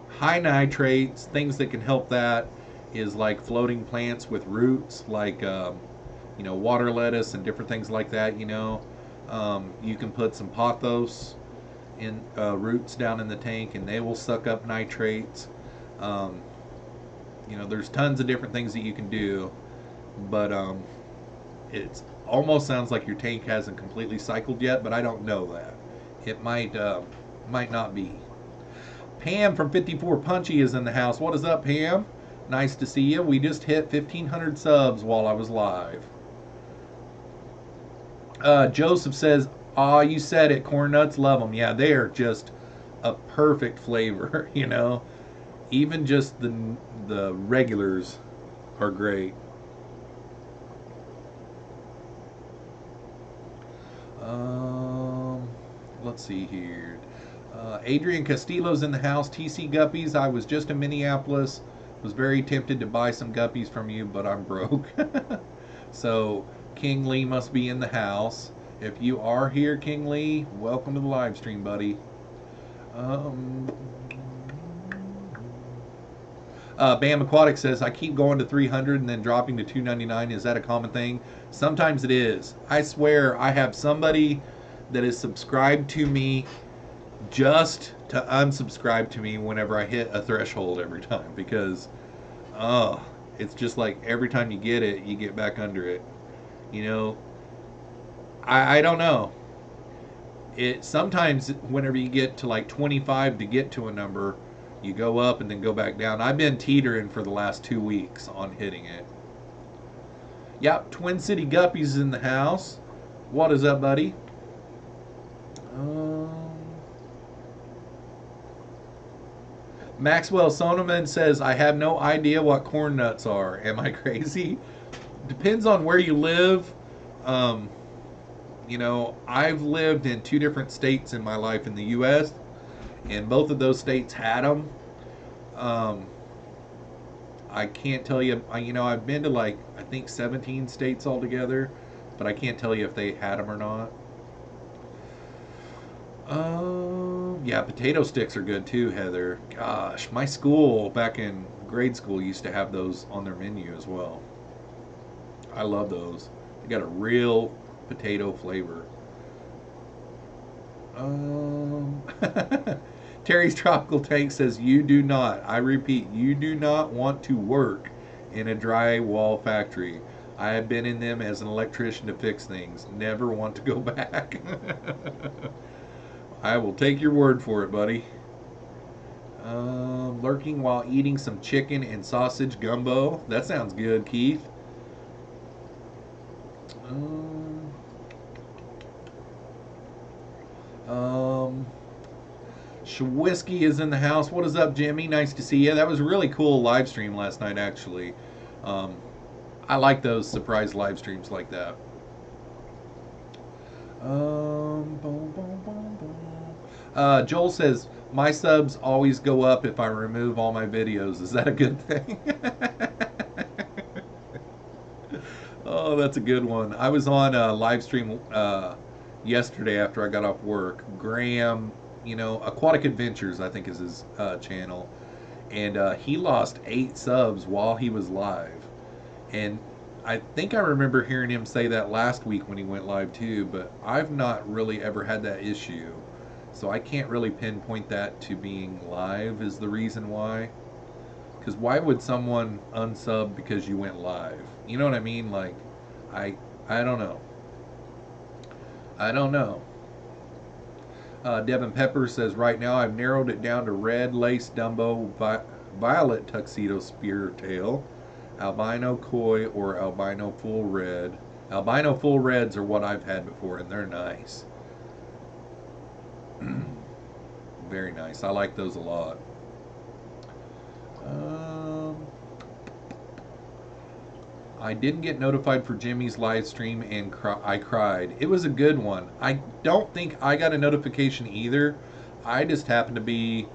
high nitrates, things that can help that is like floating plants with roots, like you know, water lettuce and different things like that. You know, you can put some pothos in roots down in the tank, and they will suck up nitrates. You know, there's tons of different things that you can do, but it almost sounds like your tank hasn't completely cycled yet, but I don't know that. It might not be. Pam from 54 Punchy is in the house. What is up, Pam? Nice to see you. We just hit 1,500 subs while I was live. Joseph says, "Aw, you said it. Corn nuts, love them." Yeah, they are just a perfect flavor. You know, even just the regulars are great. Let's see here. Adrian Castillo's in the house. TC Guppies, I was just in Minneapolis. Was very tempted to buy some guppies from you, but I'm broke. So King Lee must be in the house. If you are here, King Lee, welcome to the live stream, buddy. Bam Aquatic says, I keep going to 300 and then dropping to 299. Is that a common thing? Sometimes it is. I swear I have somebody that is subscribed to me just to unsubscribe to me whenever I hit a threshold every time, because it's just like every time you get it, you get back under it. You know, I don't know. It sometimes whenever you get to like 25 to get to a number, you go up and then go back down. I've been teetering for the last 2 weeks on hitting it. Yep, Twin City Guppies is in the house. What is up, buddy? Maxwell Soneman says, I have no idea what corn nuts are. Am I crazy? Depends on where you live. You know, I've lived in 2 different states in my life in the U.S., and both of those states had them. I can't tell you, you know, I've been to like, I think 17 states altogether, but I can't tell you if they had them or not. Yeah, potato sticks are good too, Heather. Gosh, my school back in grade school used to have those on their menu as well. I love those. They got a real potato flavor. Terry's Tropical Tank says, you do not, I repeat, you do not want to work in a drywall factory. I have been in them as an electrician to fix things. Never want to go back. I will take your word for it, buddy. Lurking while eating some chicken and sausage gumbo. That sounds good, Keith. Whiskey is in the house. What is up, Jimmy? Nice to see you. That was a really cool live stream last night, actually. I like those surprise live streams like that. Joel says, my subs always go up if I remove all my videos. Is that a good thing? that's a good one. I was on a live stream yesterday after I got off work. Graham, Aquatic Adventures, I think is his channel. And he lost 8 subs while he was live. And I think I remember hearing him say that last week when he went live too, but I've not really ever had that issue. So I can't really pinpoint that to being live is the reason why. Because why would someone unsub because you went live? You know what I mean? Like, I don't know. I don't know. Devin Pepper says, right now I've narrowed it down to red lace Dumbo, violet tuxedo speartail, albino koi, or albino full red. Albino full reds are what I've had before, and they're nice. Very nice. I like those a lot. I didn't get notified for Jimmy's live stream and I cried. It was a good one. I don't think I got a notification either. I just happened to be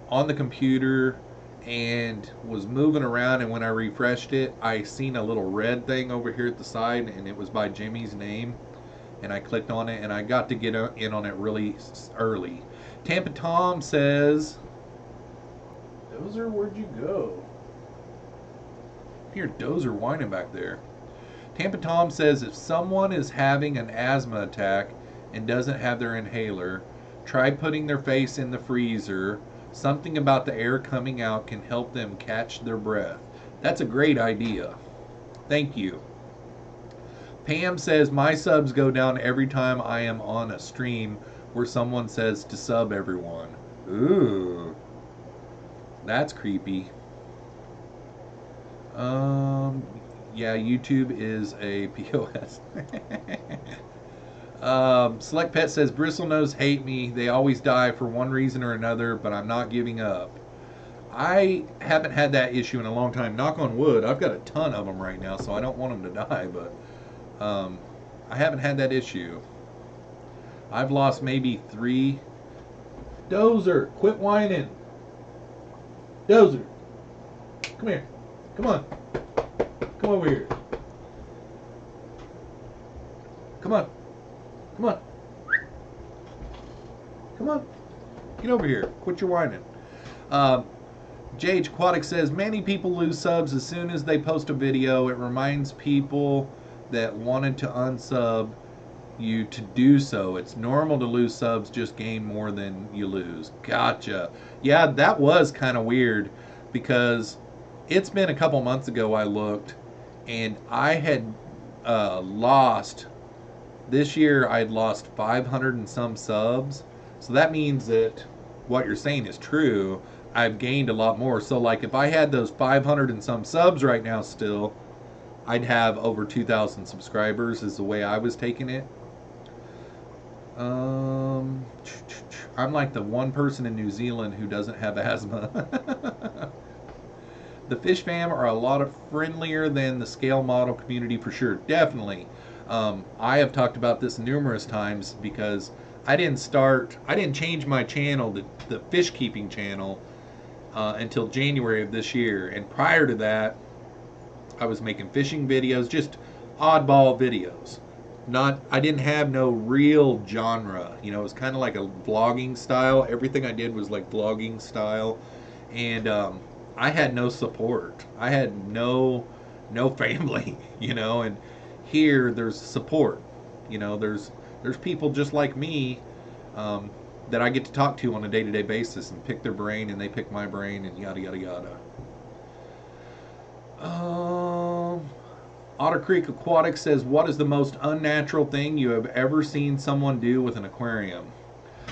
on the computer and was moving around, and when I refreshed it, I seen a little red thing over here at the side, and it was by Jimmy's name, and I clicked on it, and I got to get in on it really early. Tampa Tom says, Dozer, where'd you go? Hear Dozer whining back there. Tampa Tom says, if someone is having an asthma attack and doesn't have their inhaler, try putting their face in the freezer. Something about the air coming out can help them catch their breath. That's a great idea. Thank you. Pam says, my subs go down every time I am on a stream where someone says to sub everyone. Ooh. That's creepy. Yeah, YouTube is a POS. Select Pet says, Bristlenose hate me. They always die for one reason or another, but I'm not giving up. I haven't had that issue in a long time. Knock on wood. I've got a ton of them right now, so I don't want them to die, but I haven't had that issue. I've lost maybe 3. Dozer, quit whining. Dozer, come here. Come on. Come over here. Come on. Come on. Come on. Get over here. Quit your whining. JH Aquatic says, many people lose subs as soon as they post a video. It reminds people that wanted to unsub you to do so. It's normal to lose subs, just gain more than you lose. Gotcha. Yeah, that was kind of weird because it's been a couple months ago I looked, and I had lost, this year I'd lost 500 and some subs. So that means that what you're saying is true. I've gained a lot more. So like if I had those 500 and some subs right now still, I'd have over 2,000 subscribers is the way I was taking it. I'm like the one person in New Zealand who doesn't have asthma. The fish fam are a lot of friendlier than the scale model community for sure. Definitely. I have talked about this numerous times because I didn't change my channel, the fish keeping channel, until January of this year. And prior to that, I was making fishing videos, just oddball videos. I didn't have no real genre. You know, it was kind of like a vlogging style. Everything I did was like vlogging style. And I had no support. I had no family, you know, and here there's support. You know, there's people just like me that I get to talk to on a day-to-day basis and pick their brain, and they pick my brain, and yada yada yada. Otter Creek Aquatic says, what is the most unnatural thing you have ever seen someone do with an aquarium?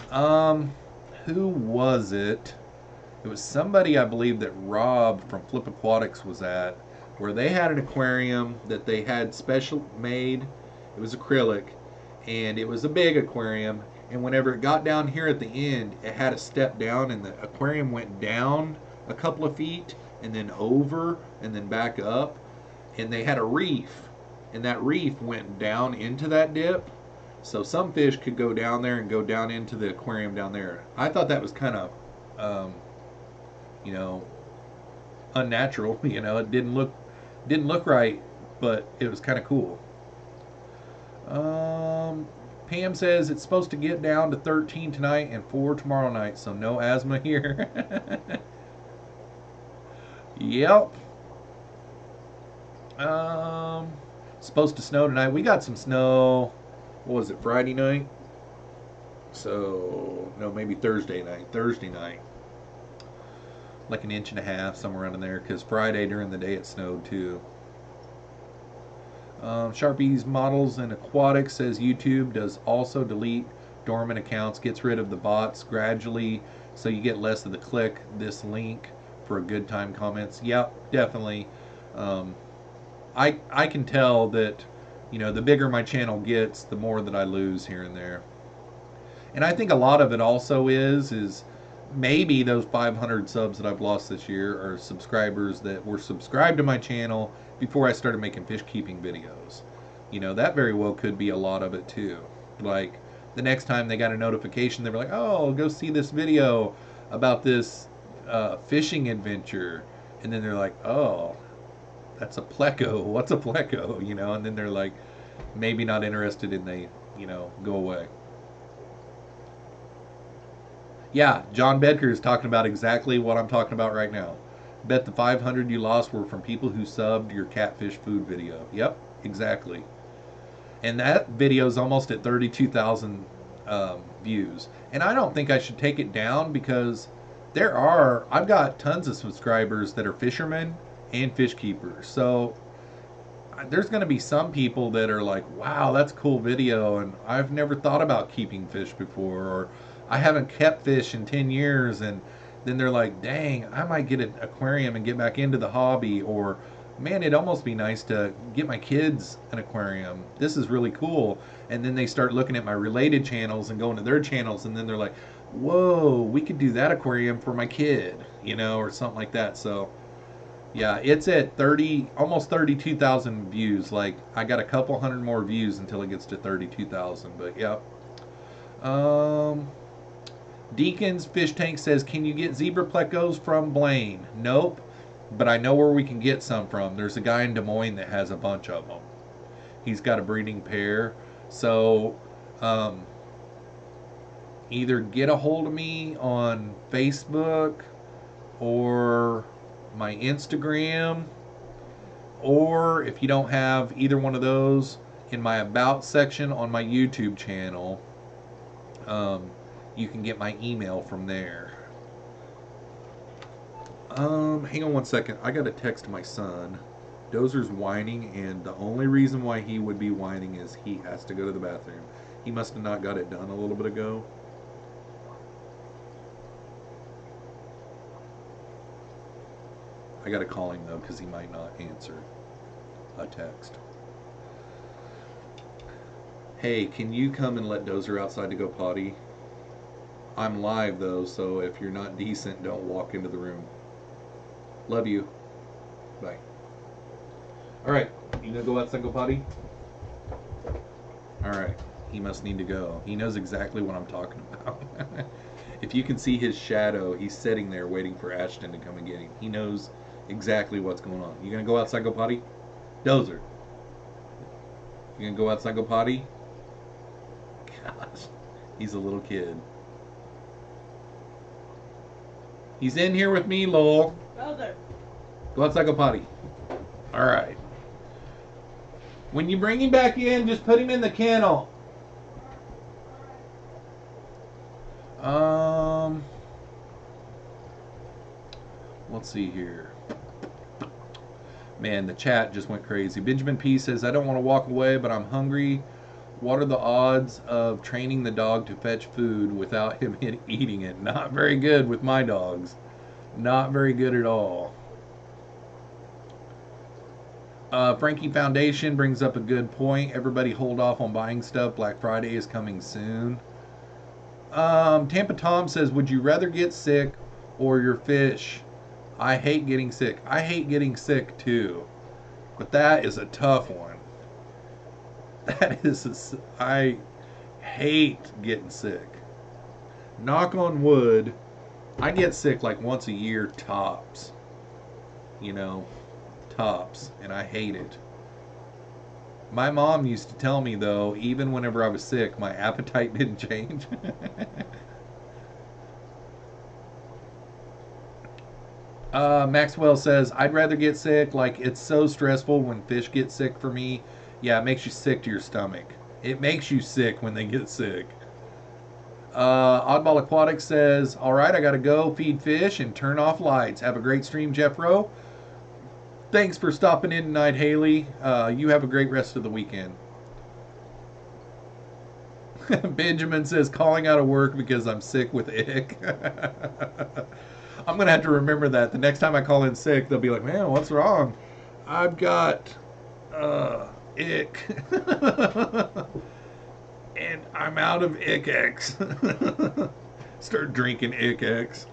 Who was it? It was somebody, I believe, that Rob from Flip Aquatics was at, where they had an aquarium that they had special made. It was acrylic, and it was a big aquarium. And whenever it got down here at the end, it had a step down, and the aquarium went down a couple of feet, and then over, and then back up. And they had a reef, and that reef went down into that dip. So some fish could go down there and go down into the aquarium down there. I thought that was kind of, you know, unnatural. You know, it didn't look right, but it was kind of cool. Pam says it's supposed to get down to 13 tonight and 4 tomorrow night, so no asthma here. Yep. Supposed to snow tonight. We got some snow. What was it, Friday night? So, no, maybe Thursday night. Thursday night. Like an inch and a half, somewhere around in there, because Friday during the day it snowed too. Sharpie's Models and Aquatics says YouTube does also delete dormant accounts, gets rid of the bots gradually, so you get less of the click. This link for a good time comments. Yep, definitely. I can tell that, you know, the bigger my channel gets, the more that I lose here and there. And I think a lot of it also is maybe those 500 subs that I've lost this year are subscribers that were subscribed to my channel before I started making fish keeping videos. You know, that very well could be a lot of it too. Like, the next time they got a notification, they were like, oh, go see this video about this fishing adventure. And then they're like, oh, that's a pleco. What's a pleco? You know, and then they're like, maybe not interested, and they, you know, go away. Yeah, John Bedker is talking about exactly what I'm talking about right now. Bet the 500 you lost were from people who subbed your catfish food video. Yep, exactly. And that video is almost at 32,000 views. And I don't think I should take it down, because I've got tons of subscribers that are fishermen and fish keepers. So there's going to be some people that are like, wow, that's a cool video, and I've never thought about keeping fish before, or I haven't kept fish in 10 years, and then they're like, dang, I might get an aquarium and get back into the hobby, or man, it'd almost be nice to get my kids an aquarium. This is really cool. And then they start looking at my related channels and going to their channels, and then they're like, whoa, we could do that aquarium for my kid, you know, or something like that. So yeah, it's at almost 32,000 views. Like, I got a couple hundred more views until it gets to 32,000, but yeah. Deacon's Fish Tank says, can you get zebra plecos from Blaine? Nope, but I know where we can get some from. There's a guy in Des Moines that has a bunch of them. He's got a breeding pair. So either get a hold of me on Facebook or my Instagram, or if you don't have either one of those, in my About section on my YouTube channel, you can get my email from there. Hang on one second. I got a text my son. Dozer's whining, and the only reason why he would be whining is he has to go to the bathroom. He must have not got it done a little bit ago. I gotta call him though, because he might not answer a text. Hey, can you come and let Dozer outside to go potty? I'm live though, so if you're not decent, don't walk into the room. Love you. Bye. Alright, you gonna go outside and go potty? Alright, he must need to go. He knows exactly what I'm talking about. If you can see his shadow, he's sitting there waiting for Ashton to come and get him. He knows exactly what's going on. You gonna go outside and go potty? Dozer. You gonna go outside and go potty? Gosh, he's a little kid. He's in here with me, Lowell. Dozer. Go outside, go potty. Alright. When you bring him back in, just put him in the kennel. Let's see here. Man, the chat just went crazy. Benjamin P says, I don't want to walk away, but I'm hungry. What are the odds of training the dog to fetch food without him eating it? Not very good with my dogs. Not very good at all. Frankie Foundation brings up a good point. Everybody hold off on buying stuff. Black Friday is coming soon. Tampa Tom says, would you rather get sick or your fish? I hate getting sick. I hate getting sick too. But that is a tough one. I hate getting sick. Knock on wood, I get sick like once a year tops. You know, tops. And I hate it. My mom used to tell me, though, even whenever I was sick, my appetite didn't change. Maxwell says, I'd rather get sick. Like, it's so stressful when fish get sick for me. Yeah, it makes you sick to your stomach. It makes you sick when they get sick. Oddball Aquatic says, all right, I got to go feed fish and turn off lights. Have a great stream, Jeffro. Thanks for stopping in tonight, Haley. You have a great rest of the weekend. Benjamin says, calling out of work because I'm sick with ick. I'm going to have to remember that. The next time I call in sick, they'll be like, man, what's wrong? I've got ick. And I'm out of ick-X. Start drinking ick-X.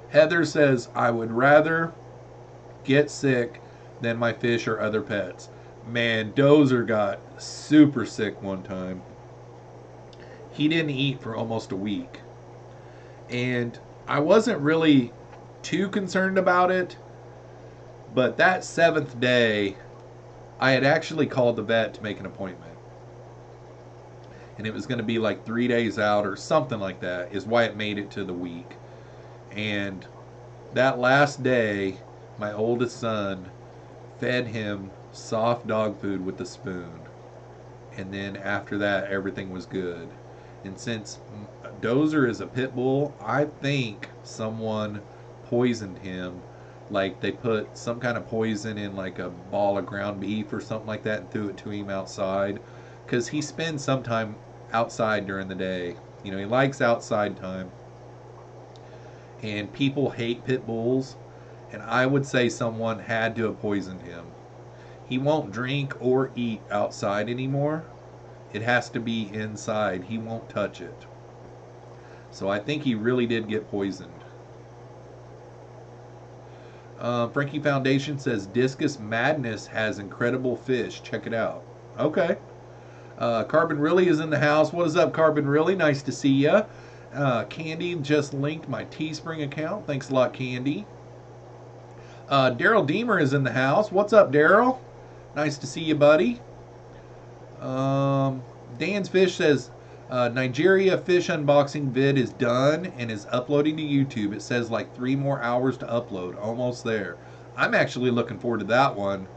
Heather says, I would rather get sick than my fish or other pets. Man, Dozer got super sick one time. He didn't eat for almost a week. And I wasn't really too concerned about it. But that 7th day, I had actually called the vet to make an appointment. And it was going to be like 3 days out or something like that, is why it made it to the week. And that last day, my oldest son fed him soft dog food with a spoon. And then after that, everything was good. And since Dozer is a pit bull, I think someone poisoned him. Like they put some kind of poison in like a ball of ground beef or something like that and threw it to him outside. Because he spends some time outside during the day. You know, he likes outside time. And people hate pit bulls. And I would say someone had to have poisoned him. He won't drink or eat outside anymore. It has to be inside. He won't touch it. So I think he really did get poisoned. Frankie Foundation says Discus Madness has incredible fish. Check it out. Okay. Carbon Really is in the house. What is up, Carbon Really? Nice to see ya. Candy just linked my Teespring account. Thanks a lot, Candy. Daryl Deemer is in the house. What's up, Daryl? Nice to see you, buddy. Dan's Fish says Nigeria fish unboxing vid is done and is uploading to YouTube. It says like 3 more hours to upload. Almost there. I'm actually looking forward to that one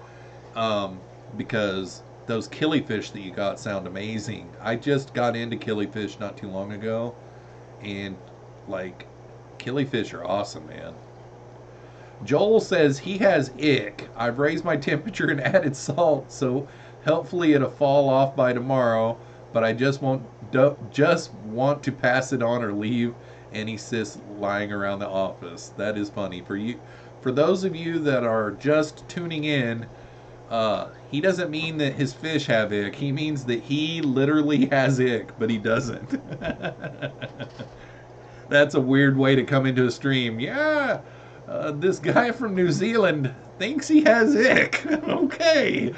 because those killifish that you got sound amazing. I just got into killifish not too long ago, and like killifish are awesome, man. Joel says he has ick. I've raised my temperature and added salt, so hopefully it'll fall off by tomorrow. But I just want to pass it on or leave any cysts lying around the office. That is funny for you. For those of you that are just tuning in, he doesn't mean that his fish have ick. He means that he literally has ick, but he doesn't. That's a weird way to come into a stream. Yeah. This guy from New Zealand thinks he has ick. Okay.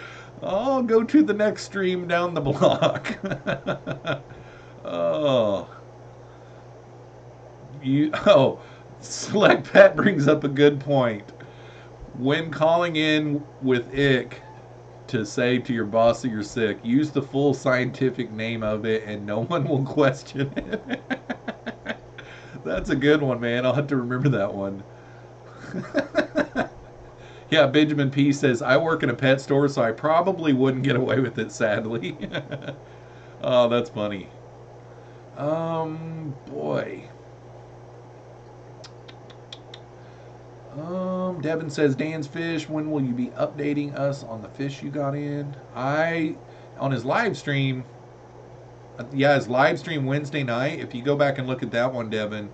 I'll go to the next stream down the block. Select Pet brings up a good point. When calling in with ick to say to your boss that you're sick, use the full scientific name of it and no one will question it. That's a good one, man. I'll have to remember that one. Yeah, Benjamin P says, I work in a pet store, so I probably wouldn't get away with it, sadly. Oh, that's funny. Boy. Devin says, Dan's Fish, when will you be updating us on the fish you got in? On his live stream, yeah, his live stream Wednesday night, if you go back and look at that one, Devin,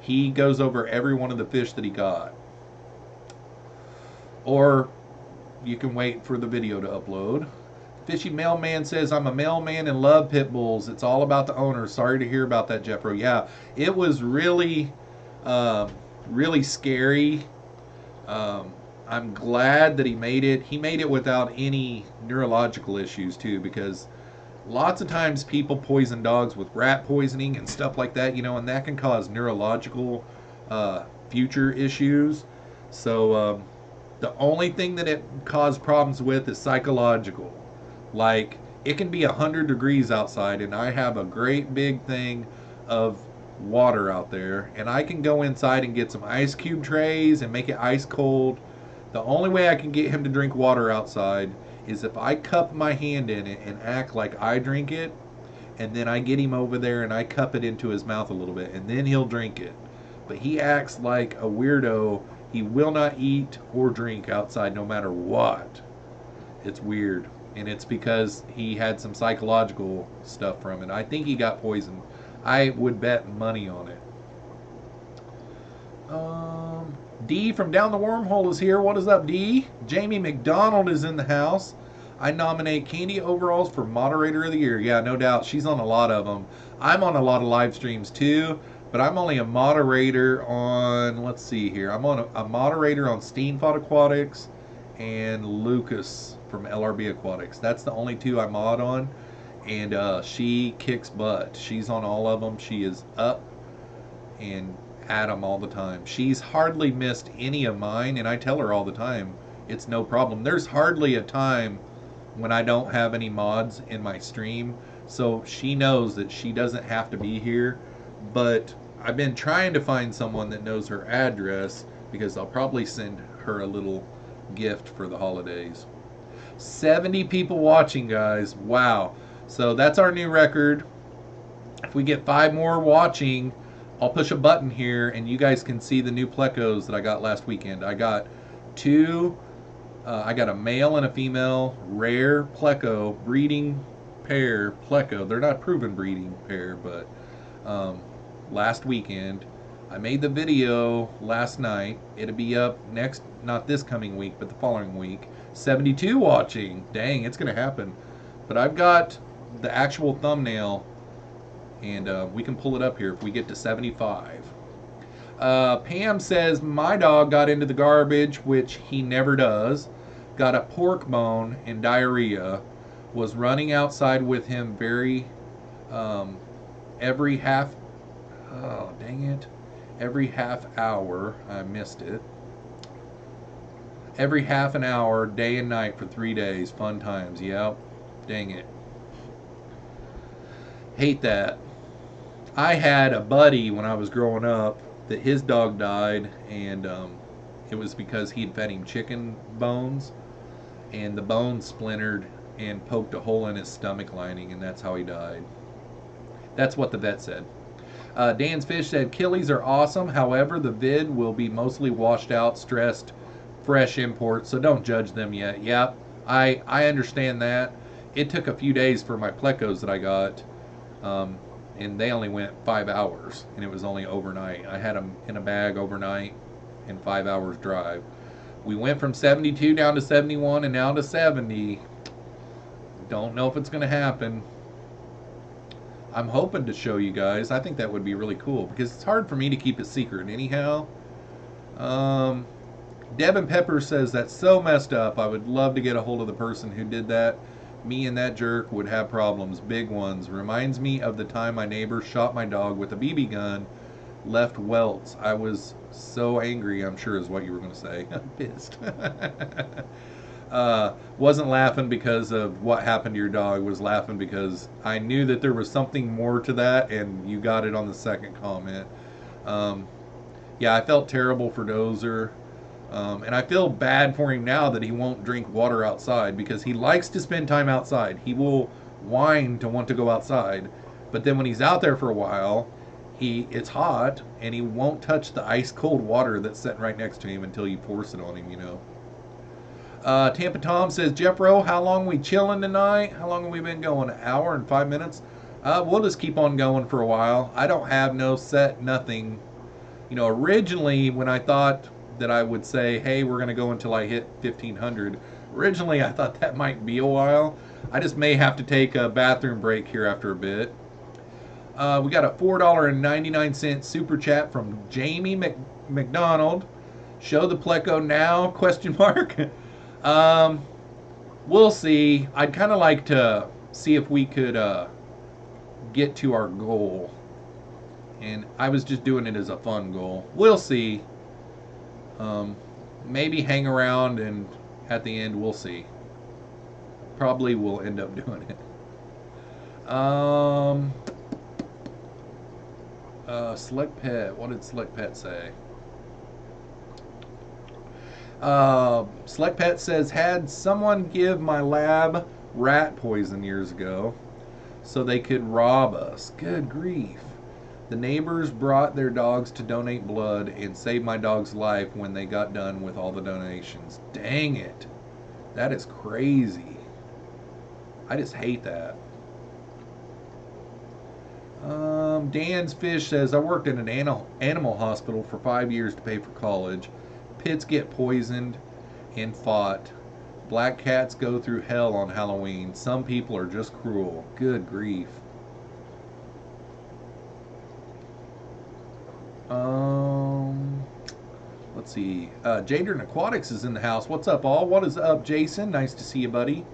he goes over every one of the fish that he got. Or you can wait for the video to upload. Fishy Mailman says, I'm a mailman and love pit bulls. It's all about the owner. Sorry to hear about that, Jeffro. Yeah, it was really, really scary. I'm glad that he made it. He made it without any neurological issues, too, because lots of times people poison dogs with rat poisoning and stuff like that, you know, and that can cause neurological future issues. So, The only thing that it caused problems with is psychological. Like, it can be 100 degrees outside, and I have a great big thing of water out there, and I can go inside and get some ice cube trays and make it ice cold. The only way I can get him to drink water outside is if I cup my hand in it and act like I drink it, and then I get him over there and I cup it into his mouth a little bit, and then he'll drink it. But he acts like a weirdo. He will not eat or drink outside no matter what. It's weird. And it's because he had some psychological stuff from it. I think he got poisoned. I would bet money on it. D from Down the Wormhole is here. What is up, D? Jamie McDonald is in the house. I nominate Candy Overalls for Moderator of the Year. Yeah, no doubt. She's on a lot of them. I'm on a lot of live streams too, but I'm only a moderator on, let's see here. I'm on a moderator on Steenfod Aquatics and Lucas from LRB Aquatics. That's the only two I mod on, and she kicks butt. She's on all of them. She is up and at them all the time. She's hardly missed any of mine, and I tell her all the time, it's no problem. There's hardly a time when I don't have any mods in my stream, so she knows that she doesn't have to be here. But I've been trying to find someone that knows her address, because I'll probably send her a little gift for the holidays. 70 people watching, guys. Wow. So that's our new record. If we get 5 more watching, I'll push a button here and you guys can see the new plecos that I got last weekend. I got two, I got a male and a female rare pleco breeding pair pleco. They're not proven breeding pair, but last weekend. I made the video last night. It'll be up next, not this coming week, but the following week. 72 watching. Dang, it's going to happen. But I've got the actual thumbnail, and we can pull it up here if we get to 75. Pam says, my dog got into the garbage, which he never does. Got a pork bone and diarrhea. Was running outside with him every half, oh, dang it. Every half hour, I missed it. Every half an hour, day and night for 3 days. Fun times, yep. Dang it. Hate that. I had a buddy when I was growing up that his dog died, and it was because he'd fed him chicken bones, and the bone splintered and poked a hole in his stomach lining, and that's how he died. That's what the vet said. Dan's Fish said, Killies are awesome. However, the vid will be mostly washed out, stressed, fresh imports, so don't judge them yet. Yep, I understand that. It took a few days for my plecos that I got, and they only went 5 hours, and it was only overnight. I had them in a bag overnight and 5 hours drive. We went from 72 down to 71 and now to 70. Don't know if it's going to happen. I'm hoping to show you guys. I think that would be really cool because it's hard for me to keep it secret anyhow. Devin Pepper says that's so messed up. I would love to get a hold of the person who did that. Me and that jerk would have problems, big ones. Reminds me of the time my neighbor shot my dog with a BB gun, left welts. I was so angry, I'm sure is what you were going to say. I'm pissed. Wasn't laughing because of what happened to your dog. Was laughing because I knew that there was something more to that, and you got it on the second comment. Yeah, I felt terrible for Dozer, and I feel bad for him now that he won't drink water outside because he likes to spend time outside. He will whine to want to go outside, but then when he's out there for a while, it's hot, and he won't touch the ice cold water that's sitting right next to him until you force it on him, you know. Tampa Tom says, Jeffro, how long we chilling tonight? How long have we been going? An hour and 5 minutes? We'll just keep on going for a while. I don't have no set nothing. You know, originally when I thought that I would say, hey, we're going to go until I hit 1500, originally I thought that might be a while. I just may have to take a bathroom break here after a bit. We got a $4.99 super chat from Jamie McDonald. Show the pleco now? Question mark. We'll see. I'd kind of like to see if we could get to our goal, and I was just doing it as a fun goal. We'll see. maybe hang around, and at the end we'll see. Probably will end up doing it. Select Pet. What did Select Pet say? Select Pet says, had someone give my lab rat poison years ago so they could rob us. Good grief. The neighbors brought their dogs to donate blood and saved my dog's life when they got done with all the donations. Dang it. That is crazy. I just hate that. Dan's Fish says, I worked in an animal hospital for 5 years to pay for college. Pits get poisoned and fought. Black cats go through hell on Halloween. Some people are just cruel. Good grief. Let's see. Jadern Aquatics is in the house. What's up, all? What is up, Jason? Nice to see you, buddy.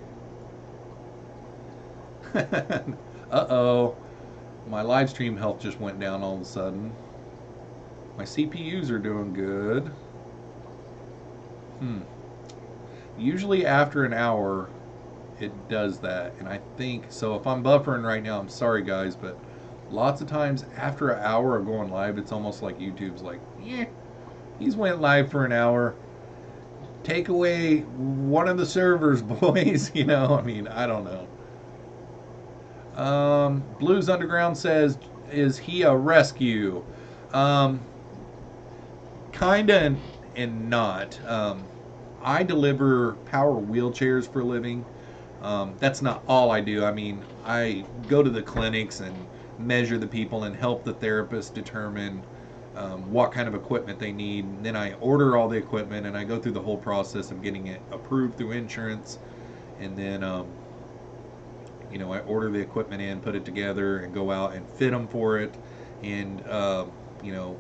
Uh-oh. My live stream health just went down all of a sudden. My CPUs are doing good. Usually after an hour, it does that. And I think, so if I'm buffering right now, I'm sorry guys, but lots of times after an hour of going live, it's almost like YouTube's like, yeah, he's went live for an hour. Take away one of the servers, boys. You know, I mean, I don't know. Blues Underground says, is he a rescue? Kinda and not. I deliver power wheelchairs for a living. That's not all I do. I mean, I go to the clinics and measure the people and help the therapist determine what kind of equipment they need. And then I order all the equipment and I go through the whole process of getting it approved through insurance. And then, you know, I order the equipment in, put it together, and go out and fit them for it. And, you know,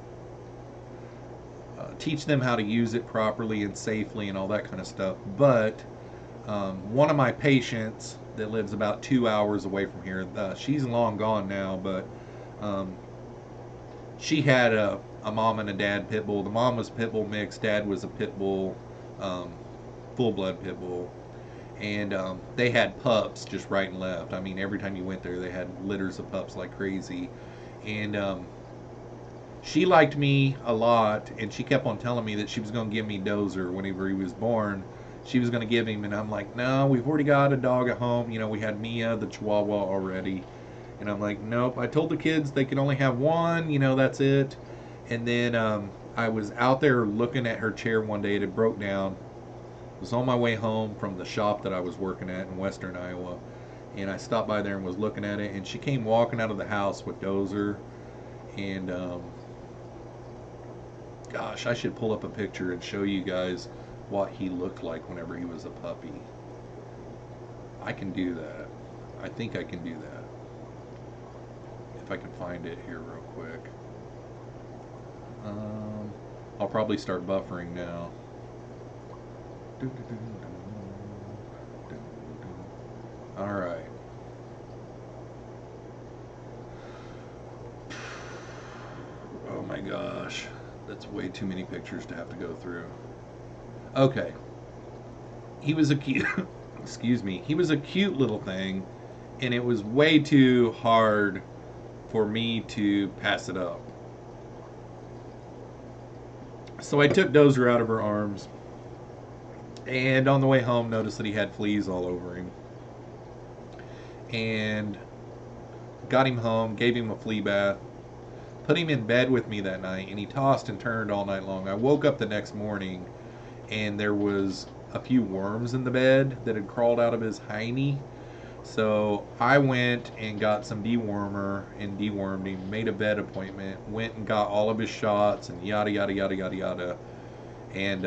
teach them how to use it properly and safely and all that kind of stuff. But one of my patients that lives about 2 hours away from here, she's long gone now, but she had a mom and a dad pit bull. The mom was pit bull mix, dad was a pit bull, full blood pit bull. And they had pups just right and left. I mean, every time you went there, they had litters of pups like crazy. And she liked me a lot, and she kept on telling me that she was going to give me Dozer whenever he was born. She was going to give him, and I'm like, no, we've already got a dog at home. You know, we had Mia, the Chihuahua, already. And I'm like, nope. I told the kids they could only have one. You know, that's it. And then I was out there looking at her chair one day. It had broke down. I was on my way home from the shop that I was working at in western Iowa. And I stopped by there and was looking at it. And she came walking out of the house with Dozer. And gosh, I should pull up a picture and show you guys what he looked like whenever he was a puppy. I can do that. I think I can do that. If I can find it here real quick. I'll probably start buffering now. Alright. Oh my gosh. That's way too many pictures to have to go through. Okay. He was a cute, excuse me, he was a cute little thing, and it was way too hard for me to pass it up. So I took Dozer out of her arms, and on the way home noticed that he had fleas all over him. And got him home, gave him a flea bath, put him in bed with me that night, and he tossed and turned all night long. I woke up the next morning, and there was a few worms in the bed that had crawled out of his hiney. So I went and got some dewormer and dewormed him, made a vet appointment, went and got all of his shots and yada yada yada yada yada. And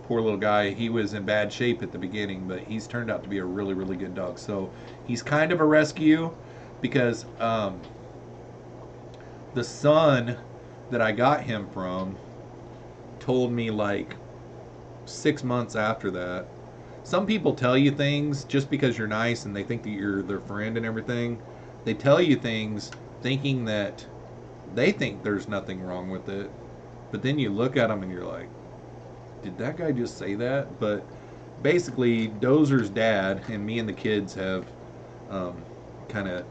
poor little guy, he was in bad shape at the beginning, but he's turned out to be a really, really good dog. So he's kind of a rescue, because the son that I got him from told me like 6 months after that. Some people tell you things just because you're nice and they think that you're their friend and everything. They tell you things thinking that they think there's nothing wrong with it, but then you look at them and you're like, did that guy just say that? But basically, Dozer's dad and me and the kids have kind of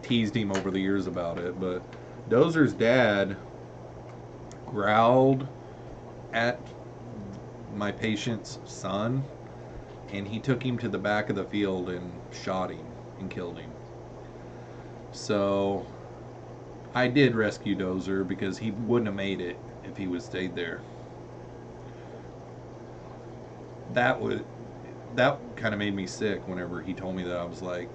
teased him over the years about it. But Dozer's dad growled at my patient's son, and he took him to the back of the field and shot him and killed him. So I did rescue Dozer because he wouldn't have made it if he would stayed there. That kind of made me sick whenever he told me that. I was like,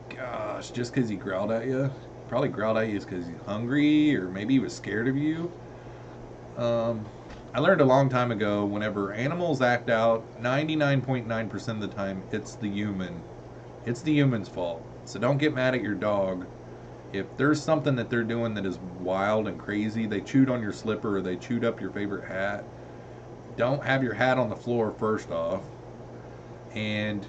gosh, just because he growled at you? Probably growled at you because he's hungry, or maybe he was scared of you. I learned a long time ago, whenever animals act out, 99.9% of the time, it's the human. It's the human's fault. So don't get mad at your dog. If there's something that they're doing that is wild and crazy, they chewed on your slipper or they chewed up your favorite hat, don't have your hat on the floor first off. And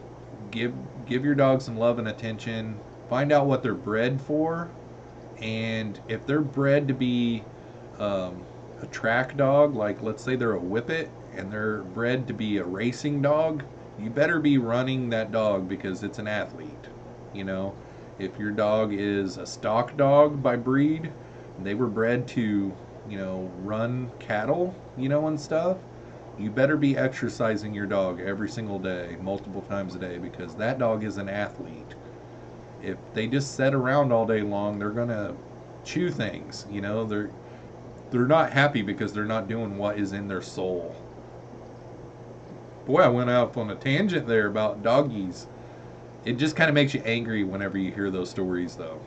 give your dog some love and attention. Find out what they're bred for. And if they're bred to be a track dog, like let's say they're a whippet and they're bred to be a racing dog, you better be running that dog because it's an athlete. You know, if your dog is a stock dog by breed, they were bred to, you know, run cattle, you know, and stuff, you better be exercising your dog every single day, multiple times a day, because that dog is an athlete. If they just sit around all day long, they're gonna chew things, you know. They're not happy because they're not doing what is in their soul. Boy, I went off on a tangent there about doggies. It just kind of makes you angry whenever you hear those stories, though.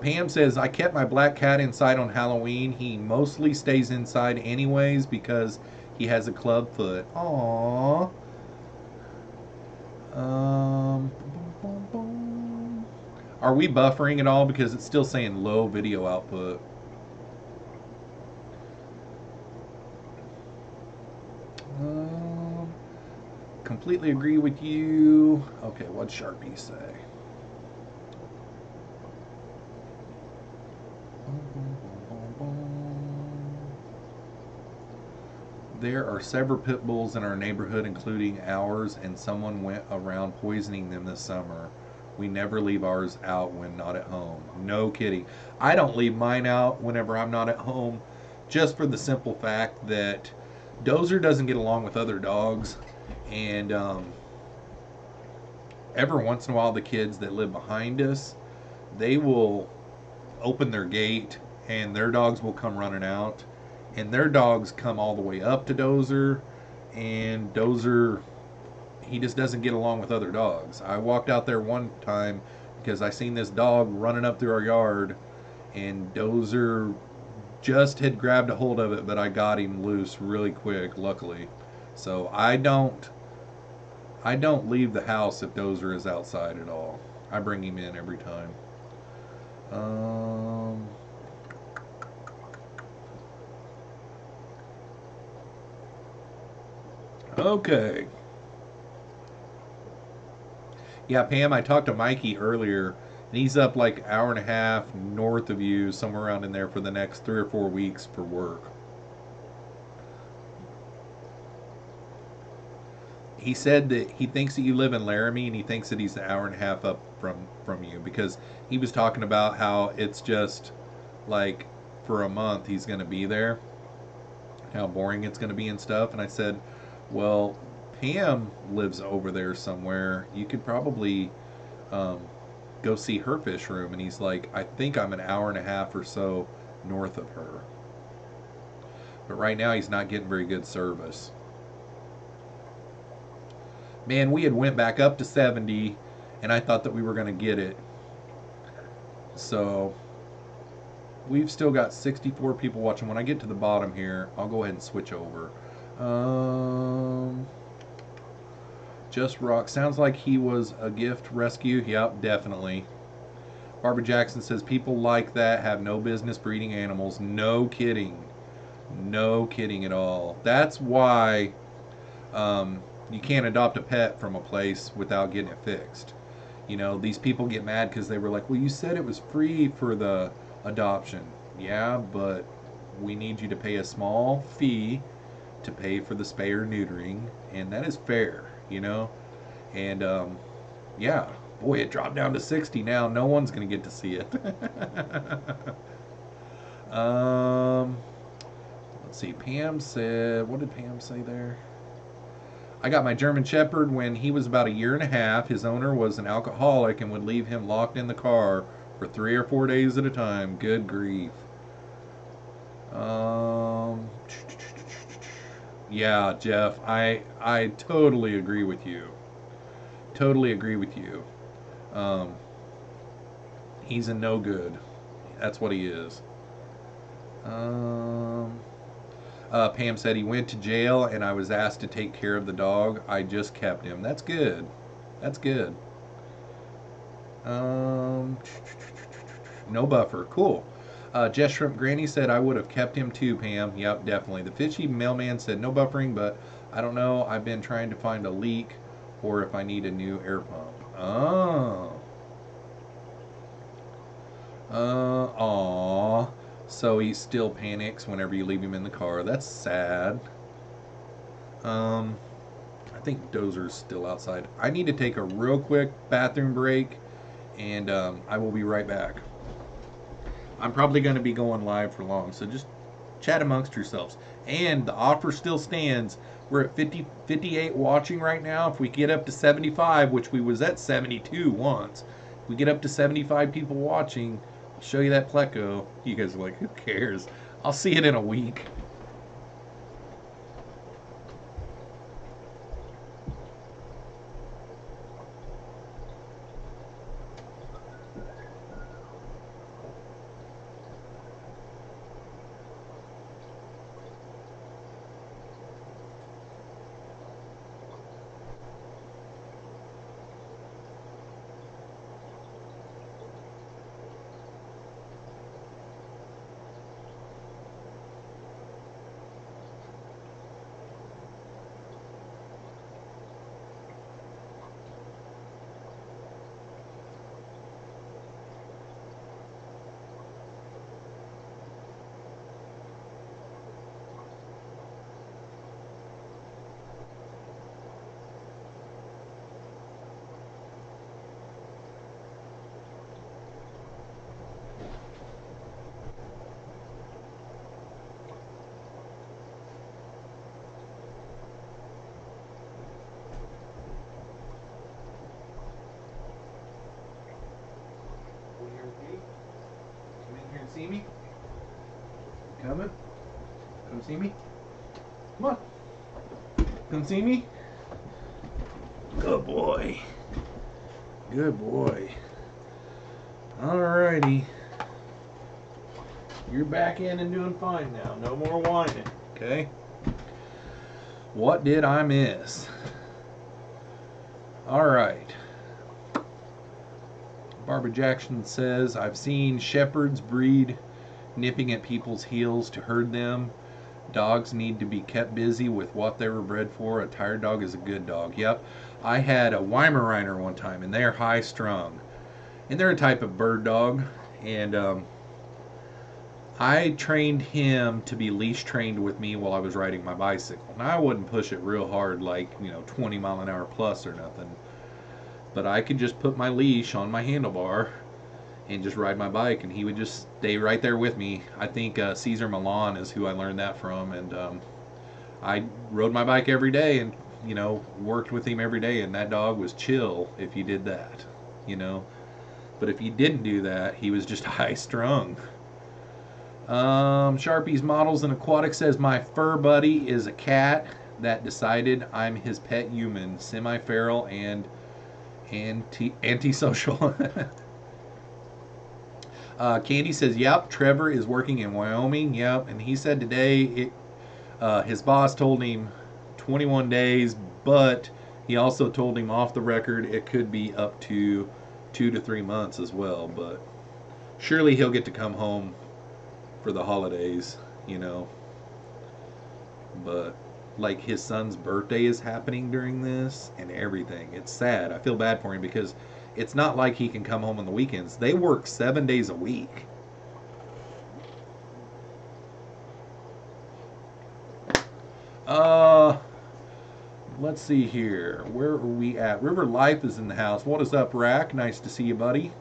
Pam says, I kept my black cat inside on Halloween. He mostly stays inside anyways because he has a club foot. Aww. Are we buffering at all? Because it's still saying low video output. Completely agree with you. Okay, what'd Sharpie say? There are several pit bulls in our neighborhood, including ours, and someone went around poisoning them this summer. We never leave ours out when not at home. No kidding. I don't leave mine out whenever I'm not at home, just for the simple fact that Dozer doesn't get along with other dogs, and every once in a while the kids that live behind us, they will open their gate and their dogs will come running out, and their dogs come all the way up to Dozer, and Dozer, he just doesn't get along with other dogs. I walked out there one time because I seen this dog running up through our yard, and Dozer just had grabbed a hold of it, but I got him loose really quick, luckily. So I don't leave the house if Dozer is outside at all. I bring him in every time. Okay. Yeah, Pam, I talked to Mikey earlier, and he's up like an hour and a half north of you, somewhere around in there for the next 3 or 4 weeks for work. He said that he thinks that you live in Laramie, and he thinks that he's an hour and a half up from you, because he was talking about how it's just like for a month he's going to be there, how boring it's going to be and stuff. And I said, well, Pam lives over there somewhere. You could probably go see her fish room. And he's like, I think I'm an hour and a half or so north of her. But right now he's not getting very good service. Man, we had went back up to 70, and I thought that we were going to get it. So we've still got 64 people watching. When I get to the bottom here, I'll go ahead and switch over. Just Rock. Sounds like he was a gift rescue. Yep, definitely. Barbara Jackson says, people like that have no business breeding animals. No kidding. No kidding at all. That's why you can't adopt a pet from a place without getting it fixed. You know, these people get mad because they were like, well, you said it was free for the adoption. Yeah, but we need you to pay a small fee to pay for the spay or neutering, and that is fair, you know. And yeah, boy, it dropped down to 60 now. No one's gonna get to see it. Let's see. Pam said, what did Pam say there? I got my German Shepherd when he was about 1.5 years. His owner was an alcoholic and would leave him locked in the car for 3 or 4 days at a time. Good grief. Yeah, Jeff, I totally agree with you. Totally agree with you. He's a no good. That's what he is. Pam said he went to jail and I was asked to take care of the dog. I just kept him. That's good. That's good. No buffer. Cool. Jess Shrimp Granny said I would have kept him too, Pam. Yep, definitely. The Fishy Mailman said no buffering, but I don't know. I've been trying to find a leak or if I need a new air pump. Oh. Aw. So he still panics whenever you leave him in the car. That's sad. I think Dozer's still outside. I need to take a real quick bathroom break, and I will be right back. I'm probably going to be going live for long, so just chat amongst yourselves. And the offer still stands. We're at 58 watching right now. If we get up to 75, which we was at 72 once, if we get up to 75 people watching, I'll show you that Pleco. You guys are like, who cares? I'll see it in a week. See me? Coming? Come see me? Come on. Come see me? Good boy. Good boy. Alrighty. You're back in and doing fine now. No more whining. Okay? What did I miss? Alright. Barbara Jackson says, I've seen shepherds breed nipping at people's heels to herd them. Dogs need to be kept busy with what they were bred for. A tired dog is a good dog. Yep. I had a Weimaraner one time, and they're high strung. And they're a type of bird dog. And I trained him to be leash trained with me while I was riding my bicycle. Now, I wouldn't push it real hard, like, 20 mile an hour plus or nothing. But I could just put my leash on my handlebar and just ride my bike, and he would just stay right there with me. I think Caesar Milan is who I learned that from, and I rode my bike every day and, worked with him every day, and that dog was chill if you did that, But if you didn't do that, he was just high-strung. Sharpie's Models and Aquatic says, my fur buddy is a cat that decided I'm his pet human, semi-feral and antisocial. Candy says, yep, Trevor is working in Wyoming. Yep, and he said today his boss told him 21 days, but he also told him off the record it could be up to 2 to 3 months as well. But surely he'll get to come home for the holidays, But like, his son's birthday is happening during this and everything. It's sad. I feel bad for him because it's not like he can come home on the weekends. They work 7 days a week. let's see here. Where are we at? River Life is in the house. What is up, Rack? Nice to see you, buddy.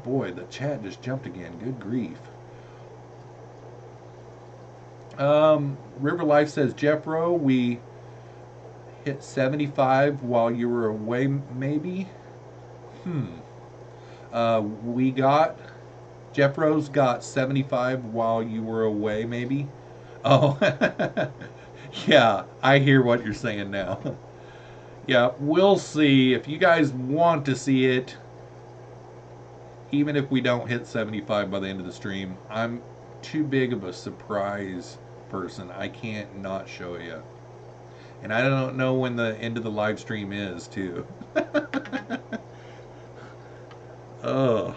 Boy, the chat just jumped again. Good grief. River Life says, Jeffro, we hit 75 while you were away, maybe? We got, Jeffro's got 75 while you were away, maybe? Oh, yeah, I hear what you're saying now. Yeah, we'll see. If you guys want to see it, even if we don't hit 75 by the end of the stream, I'm too big of a surprise person. I can't not show you. And I don't know when the end of the live stream is, too. Oh.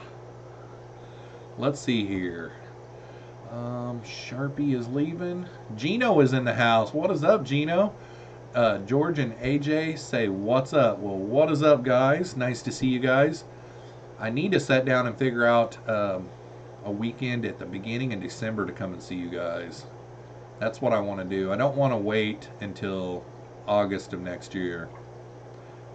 Let's see here. Sharpie is leaving. Gino is in the house. What is up, Gino? George and AJ say, what's up? Well, what is up, guys? Nice to see you guys. I need to sit down and figure out a weekend at the beginning of December to come and see you guys. That's what I want to do. I don't want to wait until August of next year.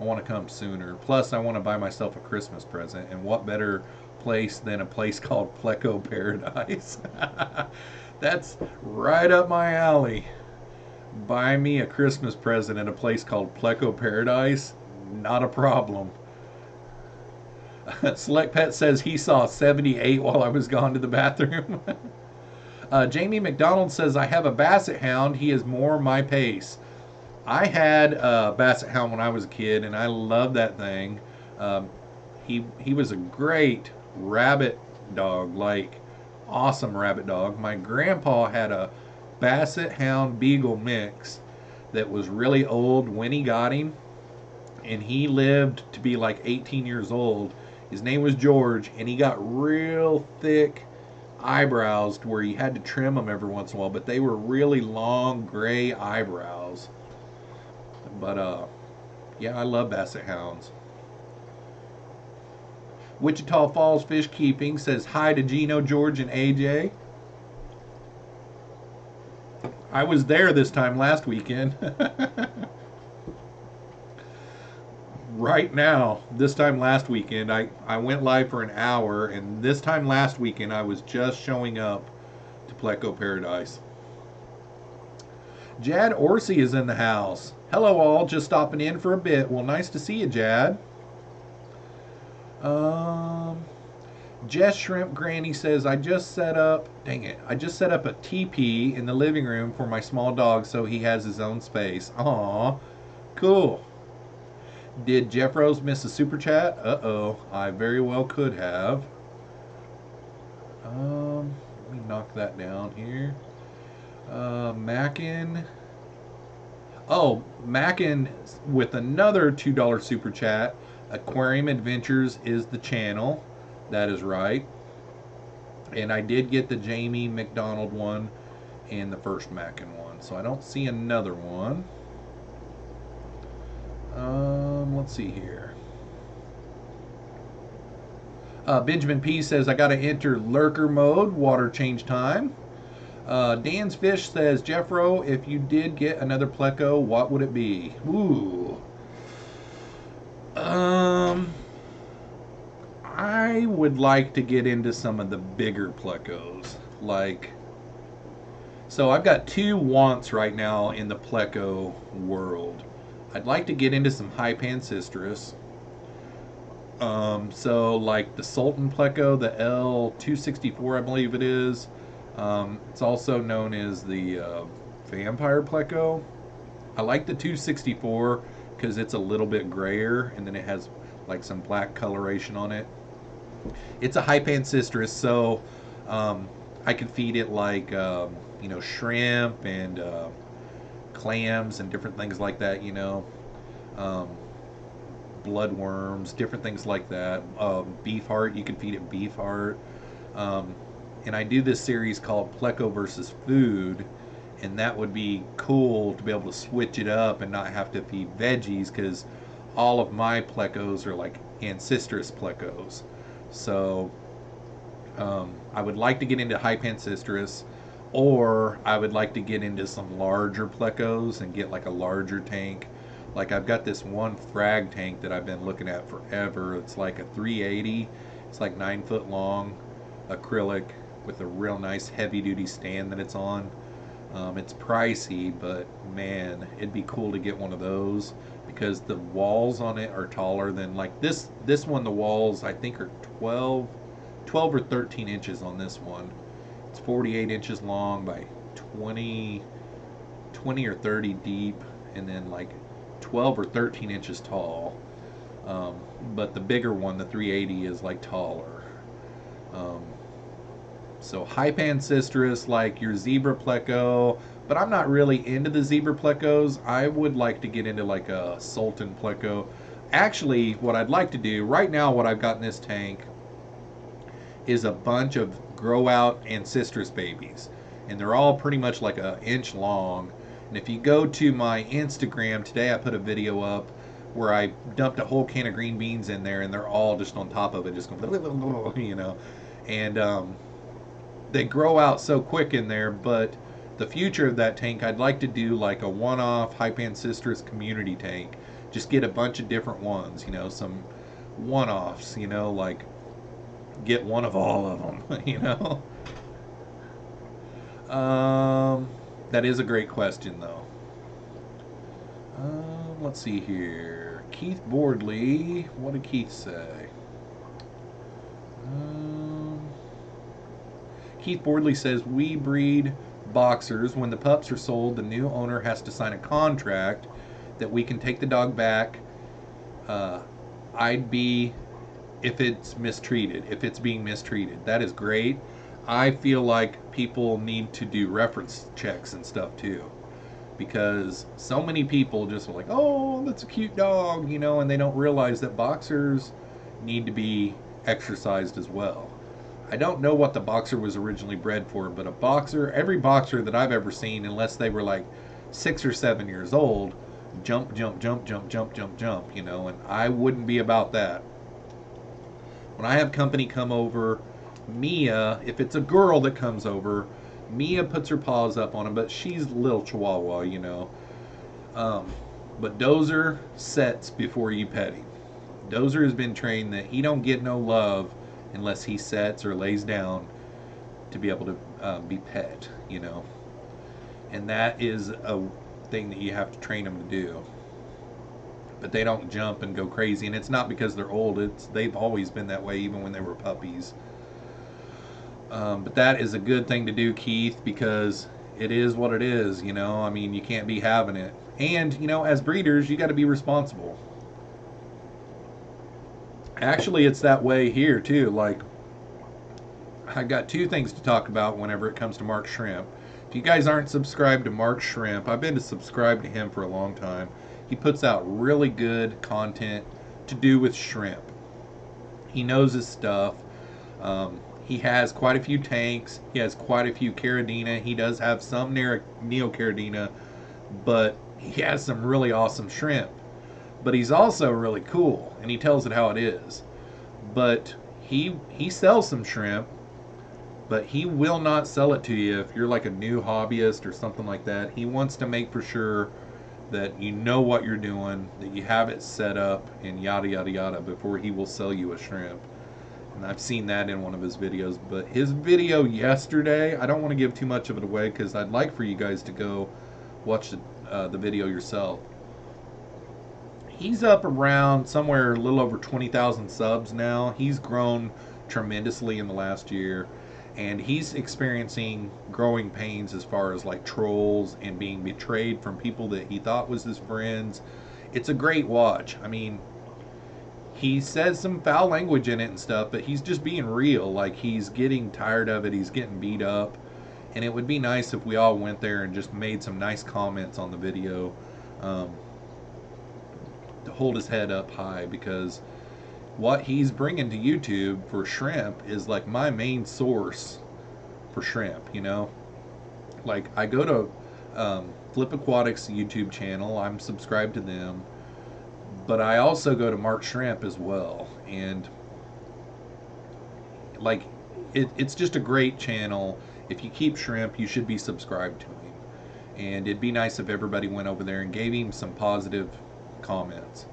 I want to come sooner. Plus, I want to buy myself a Christmas present. And what better place than a place called Pleco Paradise? That's right up my alley. Buy me a Christmas present at a place called Pleco Paradise? Not a problem. Select Pet says he saw 78 while I was gone to the bathroom. Jamie McDonald says, I have a Basset Hound. He is more my pace. I had a Basset Hound when I was a kid, and I loved that thing. He was a great rabbit dog, like awesome rabbit dog. My grandpa had a Basset Hound Beagle mix that was really old when he got him, and he lived to be like 18 years old. His name was George, and he got real thick eyebrows to where you had to trim them every once in a while, but they were really long gray eyebrows. But yeah, I love Basset Hounds. Wichita Falls Fish Keeping says hi to Gino, George, and AJ. I was there this time last weekend. Right now, this time last weekend, I went live for an hour, and this time last weekend, I was just showing up to Pleco Paradise. Jad Orsi is in the house. Hello all, just stopping in for a bit. Well, nice to see you, Jad. Jess Shrimp Granny says, I just set up a teepee in the living room for my small dog so he has his own space. Aw, cool. Did Jeffroz miss a super chat? Uh-oh, I very well could have. Let me knock that down here. Mackin. Oh, Mackin with another $2 super chat. Aquarium Adventures is the channel. That is right. And I did get the Jamie McDonald one and the first Mackin one. So I don't see another one. Let's see here. Benjamin P says, I got to enter lurker mode, water change time. Dan's Fish says, Jeffro, if you did get another Pleco, what would it be? Ooh. I would like to get into some of the bigger Plecos. Like, so I've got two wants right now in the Pleco world. I'd like to get into some high Pancistrus. So like the Sultan Pleco, the L264, I believe it is. It's also known as the Vampire Pleco. I like the 264 because it's a little bit grayer, and then it has like some black coloration on it. It's a high Pancistrus, so I could feed it like you know, shrimp and clams and different things like that, you know, bloodworms, different things like that. Beef heart, you can feed it beef heart. And I do this series called Pleco versus Food, and that would be cool to be able to switch it up and not have to feed veggies, because all of my Plecos are like Ancistrus Plecos. So I would like to get into high Pancistrus. Or I would like to get into some larger plecos and get like a larger tank. Like I've got this one frag tank that I've been looking at forever. It's like a 380. It's like 9 foot long, acrylic with a real nice heavy duty stand that it's on. It's pricey, but man, it'd be cool to get one of those because the walls on it are taller than like this one. The walls I think are 12 or 13 inches on this one. It's 48 inches long by 20 or 30 deep, and then like 12 or 13 inches tall. But the bigger one, the 380, is like taller. So hype ancestris, like your zebra pleco, but I'm not really into the zebra plecos. I would like to get into like a sultan pleco. Actually, what I'd like to do right now, what I've got in this tank is a bunch of grow out ancestris babies, and they're all pretty much like an inch long. And if you go to my Instagram today, I put a video up where I dumped a whole can of green beans in there, and they're all just on top of it, just going, you know, and they grow out so quick in there. But the future of that tank, I'd like to do like a one-off hype ancestris community tank. Just get a bunch of different ones, you know, some one-offs, you know, like get one of all of them, you know. That is a great question, though. Let's see here. Keith Boardley. What did Keith say? Keith Boardley says, we breed boxers. When the pups are sold, the new owner has to sign a contract that we can take the dog back. I'd be if it's mistreated, if it's being mistreated. That is great. I feel like people need to do reference checks and stuff too, because so many people just are like, oh, that's a cute dog, you know, and they don't realize that boxers need to be exercised as well. I don't know what the boxer was originally bred for, but a boxer, every boxer that I've ever seen, unless they were like 6 or 7 years old, jump, jump, jump, jump, jump, jump, jump, you know, and I wouldn't be about that. When I have company come over, Mia, if it's a girl that comes over, Mia puts her paws up on him, but she's a little chihuahua, you know. But Dozer sets before you pet him. Dozer has been trained that he don't get no love unless he sets or lays down to be able to be pet, you know. And that is a thing that you have to train them to do. But they don't jump and go crazy, and it's not because they're old. They've always been that way, even when they were puppies. But that is a good thing to do, Keith, because it is what it is, you know. I mean, you can't be having it. And, you know, as breeders, you got to be responsible. Actually, it's that way here, too. Like, I got 2 things to talk about whenever it comes to Mark Shrimp. If you guys aren't subscribed to Mark Shrimp, I've been subscribed to him for a long time. He puts out really good content to do with shrimp. He knows his stuff. He has quite a few tanks. He has quite a few Caridina. He does have some Neocaridina, but he has some really awesome shrimp. But he's also really cool, and he tells it how it is. But he sells some shrimp, but he will not sell it to you if you're like a new hobbyist or something like that. He wants to make for sure that you know what you're doing, that you have it set up, and yada yada yada before he will sell you a shrimp. And I've seen that in one of his videos. But his video yesterday, I don't want to give too much of it away because I'd like for you guys to go watch the video yourself. He's up around somewhere a little over 20,000 subs now. He's grown tremendously in the last year, and he's experiencing growing pains as far as like trolls and being betrayed from people that he thought was his friends. It's a great watch. I mean, he says some foul language in it and stuff, but he's just being real. Like, he's getting tired of it. He's getting beat up. And it would be nice if we all went there and just made some nice comments on the video to hold his head up high, because what he's bringing to YouTube for shrimp is like my main source for shrimp, you know. Like, I go to Flip Aquatics YouTube channel. I'm subscribed to them. But I also go to Mark Shrimp as well. And like, it's just a great channel. if you keep shrimp, you should be subscribed to him. And it'd be nice if everybody went over there and gave him some positive comments.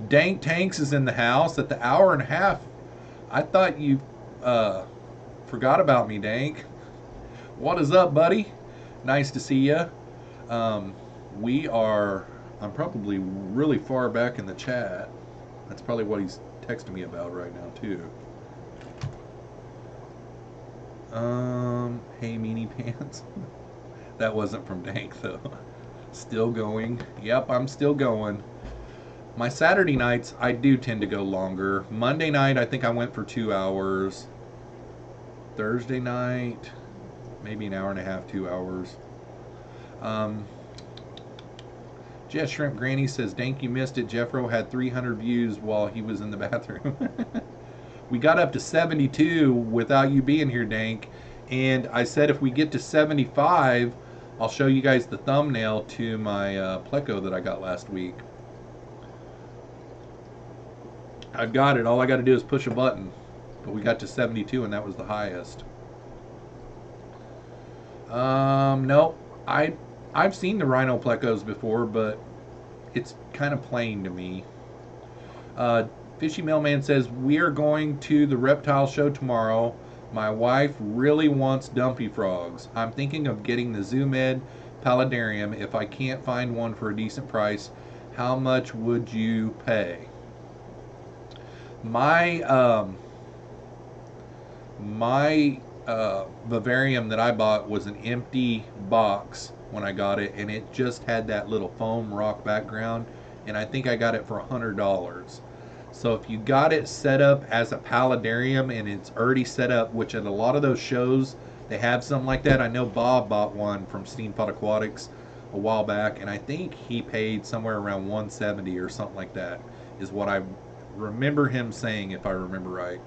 Dank Tanks is in the house at the hour and a half. I thought you forgot about me, Dank. What is up, buddy? Nice to see you. I'm probably really far back in the chat. That's probably what he's texting me about right now, too. Hey, meanie pants. That wasn't from Dank, though. Still going. Yep, I'm still going. My Saturday nights, I do tend to go longer. Monday night, I think I went for 2 hours. Thursday night, maybe an hour and a half, 2 hours. Jess Shrimp Granny says, Dank, you missed it. Jeffro had 300 views while he was in the bathroom. We got up to 72 without you being here, Dank. And I said if we get to 75, I'll show you guys the thumbnail to my pleco that I got last week. I've got it. All I got to do is push a button. But we got to 72, and that was the highest. No. I've seen the rhino plecos before, but it's kind of plain to me. Fishy Mailman says, we are going to the reptile show tomorrow. My wife really wants dumpy frogs. I'm thinking of getting the ZooMed Paludarium. If I can't find one for a decent price, how much would you pay? My vivarium that I bought was an empty box when I got it, and it just had that little foam rock background, and I think I got it for $100. So if you got it set up as a paludarium and it's already set up, which at a lot of those shows they have something like that. I know Bob bought one from Steampod Aquatics a while back, and I think he paid somewhere around $170 or something like that, is what I remember him saying, if I remember right.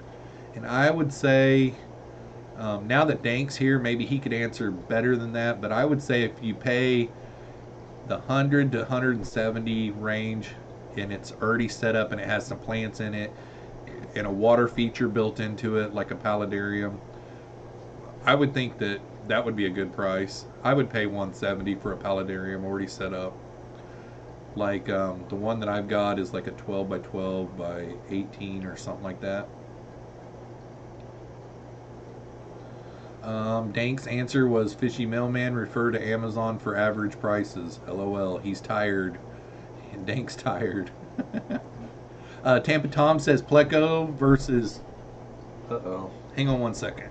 And I would say, now that Dank's here, maybe he could answer better than that, but I would say if you pay the 100 to 170 range and it's already set up and it has some plants in it and a water feature built into it like a paludarium, I would think that that would be a good price. I would pay 170 for a paludarium already set up. Like the one that I've got is like a 12 by 12 by 18 or something like that. Dank's answer was, Fishy Mailman, refer to Amazon for average prices. LOL, he's tired. Dank's tired. Tampa Tom says pleco versus... Uh-oh. Hang on one second.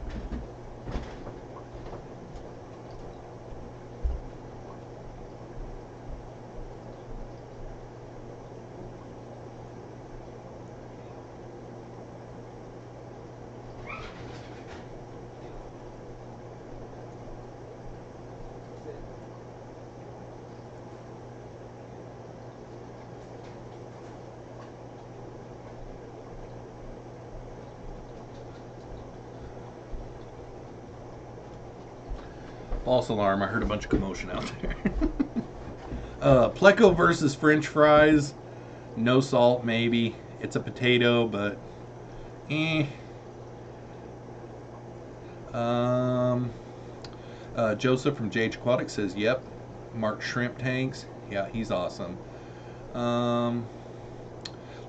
False alarm. I heard a bunch of commotion out there. Pleco versus French fries. No salt, maybe. It's a potato, but Joseph from JH Aquatics says, yep. Mark Shrimp Tanks. Yeah, he's awesome.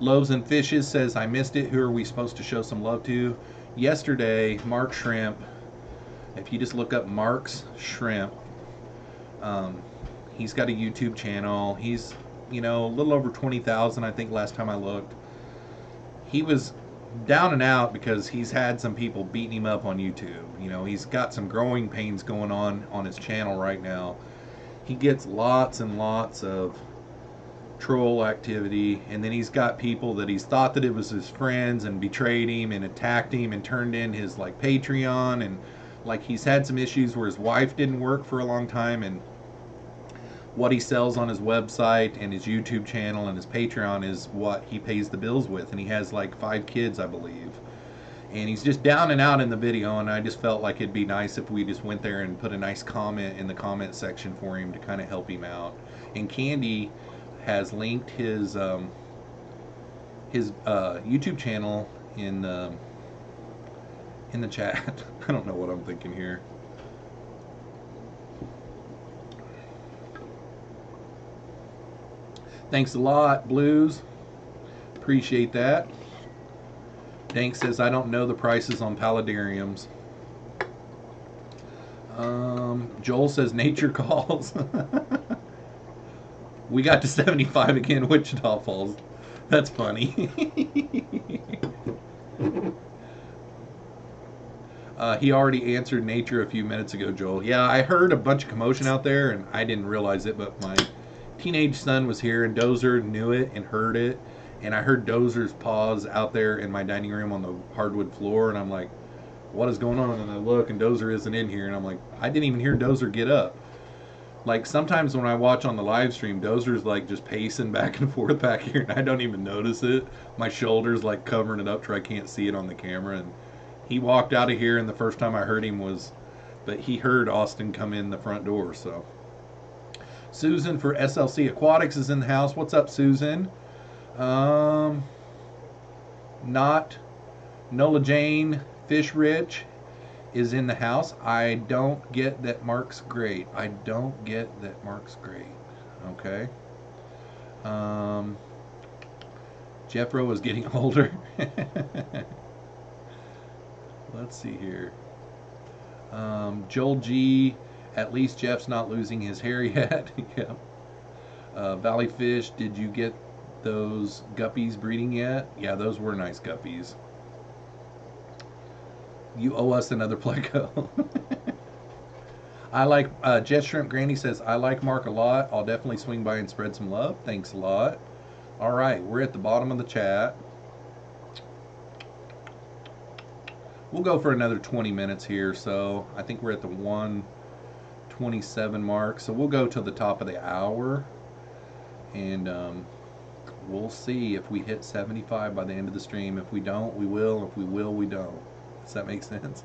Loaves and Fishes says, I missed it. Who are we supposed to show some love to? Yesterday, Mark Shrimp. If you just look up Mark's Shrimp, he's got a YouTube channel. He's, you know, a little over 20,000, I think, last time I looked. He was down and out because he's had some people beating him up on YouTube. You know, he's got some growing pains going on his channel right now. He gets lots and lots of troll activity, and then he's got people that he's thought that it was his friends and betrayed him and attacked him and turned in his, like, Patreon, and like he's had some issues where his wife didn't work for a long time, and what he sells on his website and his YouTube channel and his Patreon is what he pays the bills with, and he has like 5 kids, I believe. And he's just down and out in the video, and I just felt like it'd be nice if we just went there and put a nice comment in the comment section for him to kind of help him out. And Candy has linked his YouTube channel in the chat. I don't know what I'm thinking here. Thanks a lot, Blues. Appreciate that. Dank says, I don't know the prices on paludariums. Joel says, nature calls. We got to 75 again, Wichita Falls. That's funny. He already answered nature a few minutes ago, Joel. Yeah, I heard a bunch of commotion out there, and I didn't realize it, but my teenage son was here, and Dozer knew it and heard it. And I heard Dozer's paws out there in my dining room on the hardwood floor, and I'm like, what is going on? And I look, and Dozer isn't in here, and I'm like, I didn't even hear Dozer get up. Like, sometimes when I watch on the live stream, Dozer's like just pacing back and forth back here, and I don't even notice it. My shoulder's like covering it up so I can't see it on the camera, and he walked out of here, and the first time I heard him was, but he heard Austin come in the front door, so. Susan for SLC Aquatics is in the house. What's up, Susan? Not Nola Jane Fish Rich is in the house. I don't get that Mark's great. I don't get that Mark's great. Okay. Jeffro was getting older. Let's see here. Joel G. At least Jeff's not losing his hair yet. Yeah. Valley Fish, did you get those guppies breeding yet? Yeah, those were nice guppies. You owe us another Pleco. I like, Jet Shrimp Granny says, I like Mark a lot. I'll definitely swing by and spread some love. Thanks a lot. All right, we're at the bottom of the chat. We'll go for another 20 minutes here. So I think we're at the 1:27 mark. So we'll go to the top of the hour. And we'll see if we hit 75 by the end of the stream. If we don't, we will. If we will, we don't. Does that make sense?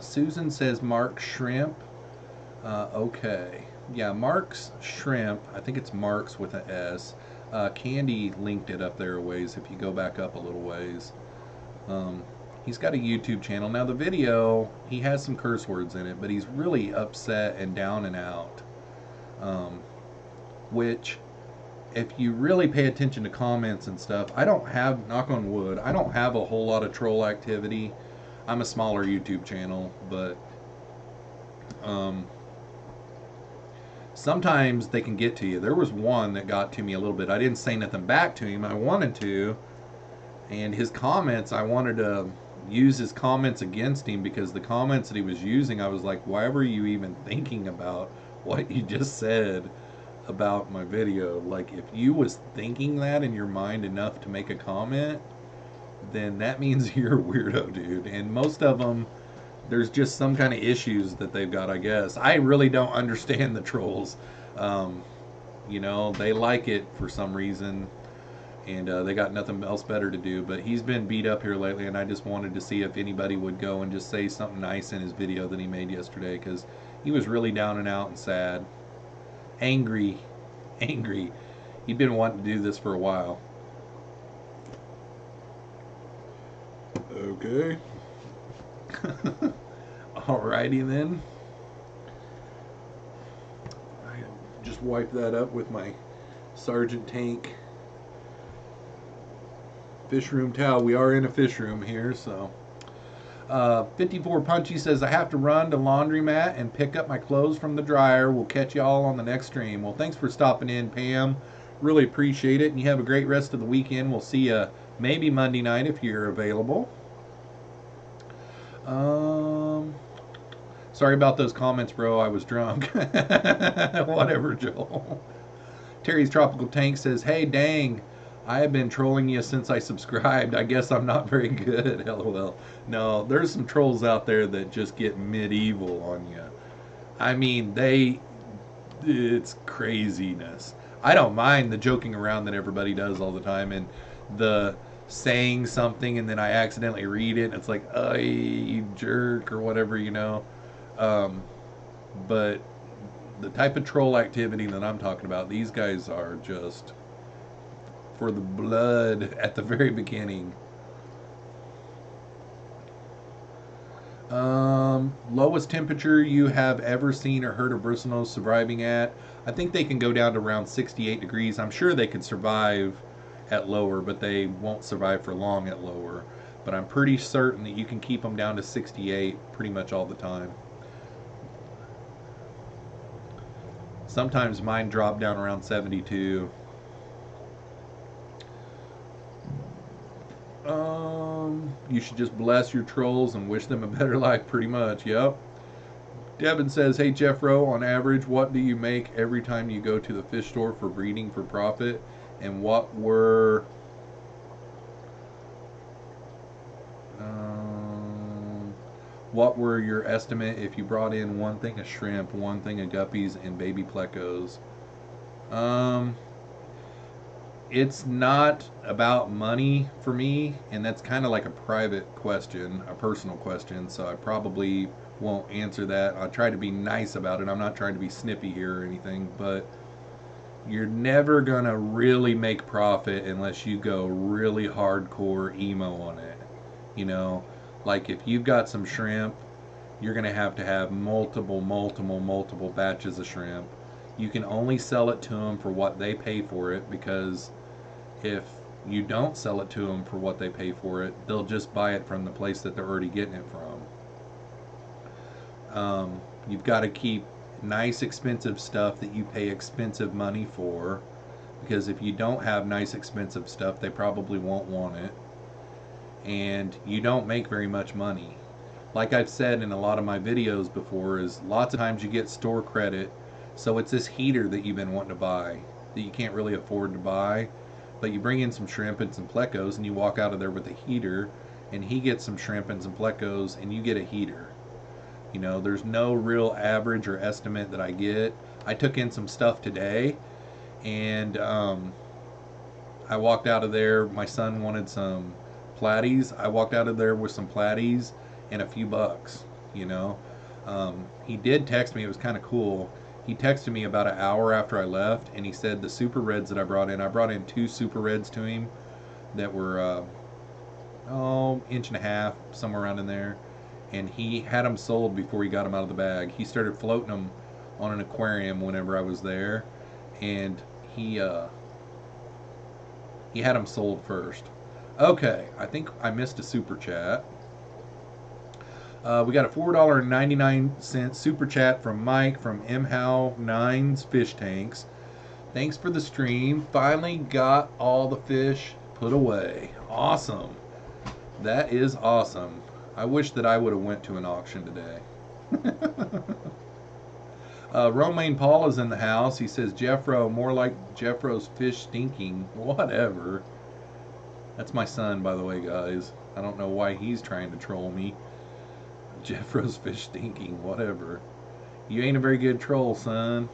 Susan says Mark Shrimp. Okay. Yeah, Mark's Shrimp. I think it's Mark's with an S. Candy linked it up there a ways if you go back up a little ways. He's got a YouTube channel. Now the video, he has some curse words in it, but he's really upset and down and out. Which, if you really pay attention to comments and stuff, I don't have, knock on wood, I don't have a whole lot of troll activity. I'm a smaller YouTube channel, but sometimes they can get to you. There was one that got to me a little bit. I didn't say nothing back to him. I wanted to. And his comments, I wanted to use his comments against him because the comments that he was using, I was like, why were you even thinking about what you just said about my video? Like, if you was thinking that in your mind enough to make a comment, then that means you're a weirdo, dude. And most of them, there's just some kind of issues that they've got, I guess. I really don't understand the trolls. You know, they like it for some reason. And they got nothing else better to do. But he's been beat up here lately, and I just wanted to see if anybody would go and just say something nice in his video that he made yesterday, because he was really down and out and sad. Angry. He'd been wanting to do this for a while. Okay. Alrighty then. I just wipe that up with my Sergeant Tank fish room towel. We are in a fish room here, so 54 Punchy says, I have to run to laundromat and pick up my clothes from the dryer. We'll catch y'all on the next stream. Well, thanks for stopping in, Pam. Really appreciate it, and you have a great rest of the weekend. We'll see you maybe Monday night if you're available. Sorry about those comments, bro. I was drunk. Whatever, Joel. Terry's Tropical Tank says, hey, dang, I have been trolling you since I subscribed. I guess I'm not very good. LOL. No, there's some trolls out there that just get medieval on you. I mean, it's craziness. I don't mind the joking around that everybody does all the time, and the saying something and then I accidentally read it and it's like, you jerk, or whatever, you know. But the type of troll activity that I'm talking about, these guys are just for the blood at the very beginning. Lowest temperature you have ever seen or heard of bristlenose surviving at? I think they can go down to around 68 degrees. I'm sure they could survive at lower, but they won't survive for long at lower. But I'm pretty certain that you can keep them down to 68 pretty much all the time. Sometimes mine drop down around 72. You should just bless your trolls and wish them a better life, pretty much. Yep. Devin says, hey Jeffro, on average, what do you make every time you go to the fish store for breeding for profit? And what were your estimate if you brought in one thing of shrimp, one thing of guppies, and baby plecos? It's not about money for me, and that's kind of like a private question, a personal question, so I probably won't answer that. I'll try to be nice about it. I'm not trying to be snippy here or anything, but you're never gonna really make profit unless you go really hardcore emo on it. You know, like if you've got some shrimp, you're gonna have to have multiple batches of shrimp. You can only sell it to them for what they pay for it, because if you don't sell it to them for what they pay for it, they'll just buy it from the place that they're already getting it from. You've got to keep nice expensive stuff that you pay expensive money for, because if you don't have nice expensive stuff, they probably won't want it, and you don't make very much money. Like I've said in a lot of my videos before, is lots of times you get store credit, so it's this heater that you've been wanting to buy that you can't really afford to buy, but you bring in some shrimp and some plecos and you walk out of there with a heater, and he gets some shrimp and some plecos and you get a heater. You know, there's no real average or estimate that I get. I took in some stuff today, and I walked out of there. My son wanted some platies. I walked out of there with some platies and a few bucks, you know. He did text me. It was kind of cool. He texted me about an hour after I left, and he said the super reds that I brought in 2 super reds to him that were inch and a half, somewhere around in there, and he had them sold before he got them out of the bag. He started floating them on an aquarium whenever I was there, and he had them sold first. Okay, I think I missed a super chat. We got a $4.99 super chat from Mike from MHow9's Fish Tanks. Thanks for the stream. Finally got all the fish put away. Awesome. That is awesome. I wish that I would have went to an auction today. Romaine Paul is in the house. He says, Jeffro, more like Jeffro's fish stinking. Whatever. That's my son, by the way, guys. I don't know why he's trying to troll me. Jeffro's fish stinking, whatever. You ain't a very good troll, son.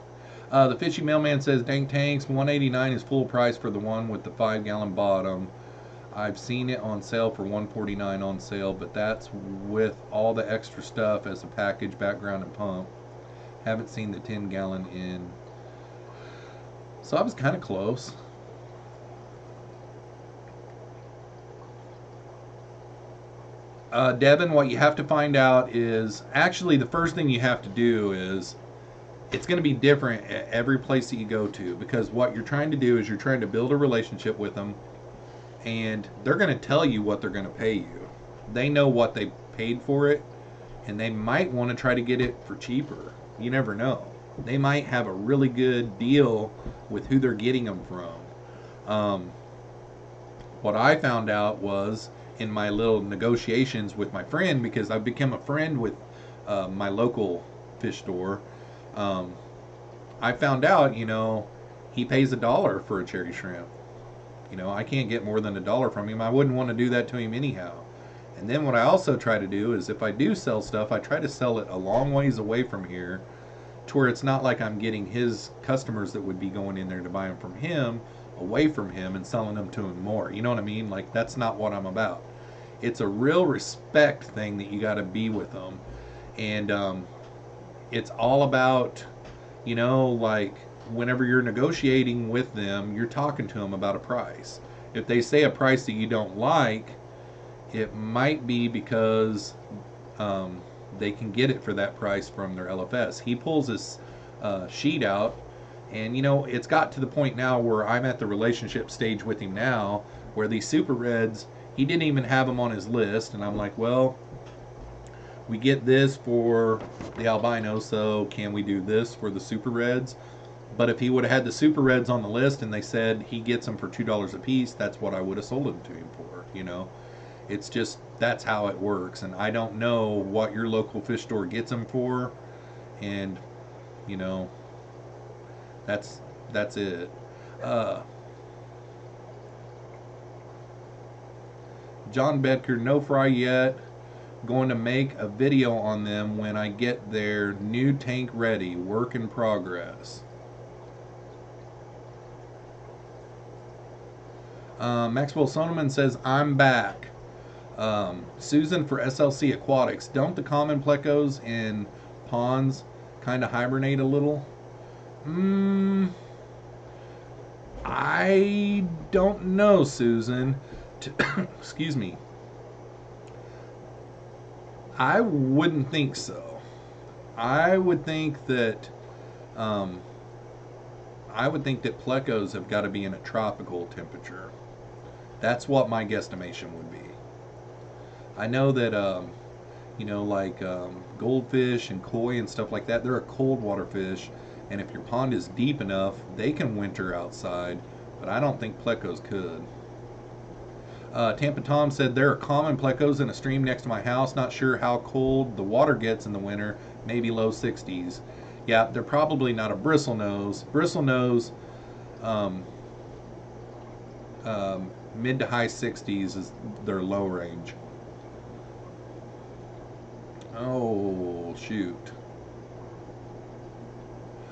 The fishy mailman says, dang tanks, $189 is full price for the one with the 5-gallon bottom. I've seen it on sale for $149 on sale, but that's with all the extra stuff as a package, background, and pump. Haven't seen the 10-gallon in. So I was kind of close. Devin, what you have to find out is, actually the first thing you have to do is, it's going to be different at every place that you go to, because what you're trying to do is you're trying to build a relationship with them, and they're going to tell you what they're going to pay you. They know what they paid for it, and they might want to try to get it for cheaper. You never know. They might have a really good deal with who they're getting them from. What I found out was, in my little negotiations with my friend, because I've become a friend with my local fish store, I found out, you know, he pays $1 for a cherry shrimp. You know, I can't get more than $1 from him. I wouldn't want to do that to him anyhow. And then what I also try to do is, if I do sell stuff, I try to sell it a long ways away from here, to where it's not like I'm getting his customers that would be going in there to buy them from him away from him and selling them to him more. You know what I mean? Like, that's not what I'm about. It's a real respect thing that you got to be with them, and it's all about, you know, like, whenever you're negotiating with them, you're talking to them about a price. If they say a price that you don't like, it might be because they can get it for that price from their LFS. He pulls this sheet out, and you know, it's got to the point now where I'm at the relationship stage with him now, where these super reds, he didn't even have them on his list, and I'm like, well, we get this for the albino, so can we do this for the super reds? But if he would have had the super reds on the list and they said he gets them for $2 a piece, that's what I would have sold them to him for, you know. It's just, that's how it works, and I don't know what your local fish store gets them for, and you know, that's it. John Bedker, no fry yet. Going to make a video on them when I get their new tank ready. Work in progress. Maxwell Soneman says, I'm back. Susan for SLC Aquatics. Don't the common plecos in ponds kind of hibernate a little? I don't know, Susan. Excuse me. I wouldn't think so. I would think that plecos have got to be in a tropical temperature. That's what my guesstimation would be. I know that you know, like goldfish and koi and stuff like that, they're a cold water fish, and if your pond is deep enough, they can winter outside, but I don't think plecos could. Tampa Tom said, there are common plecos in a stream next to my house. Not sure how cold the water gets in the winter. Maybe low 60s. Yeah, they're probably not a bristlenose. Bristlenose, mid to high 60s is their low range. Oh, shoot.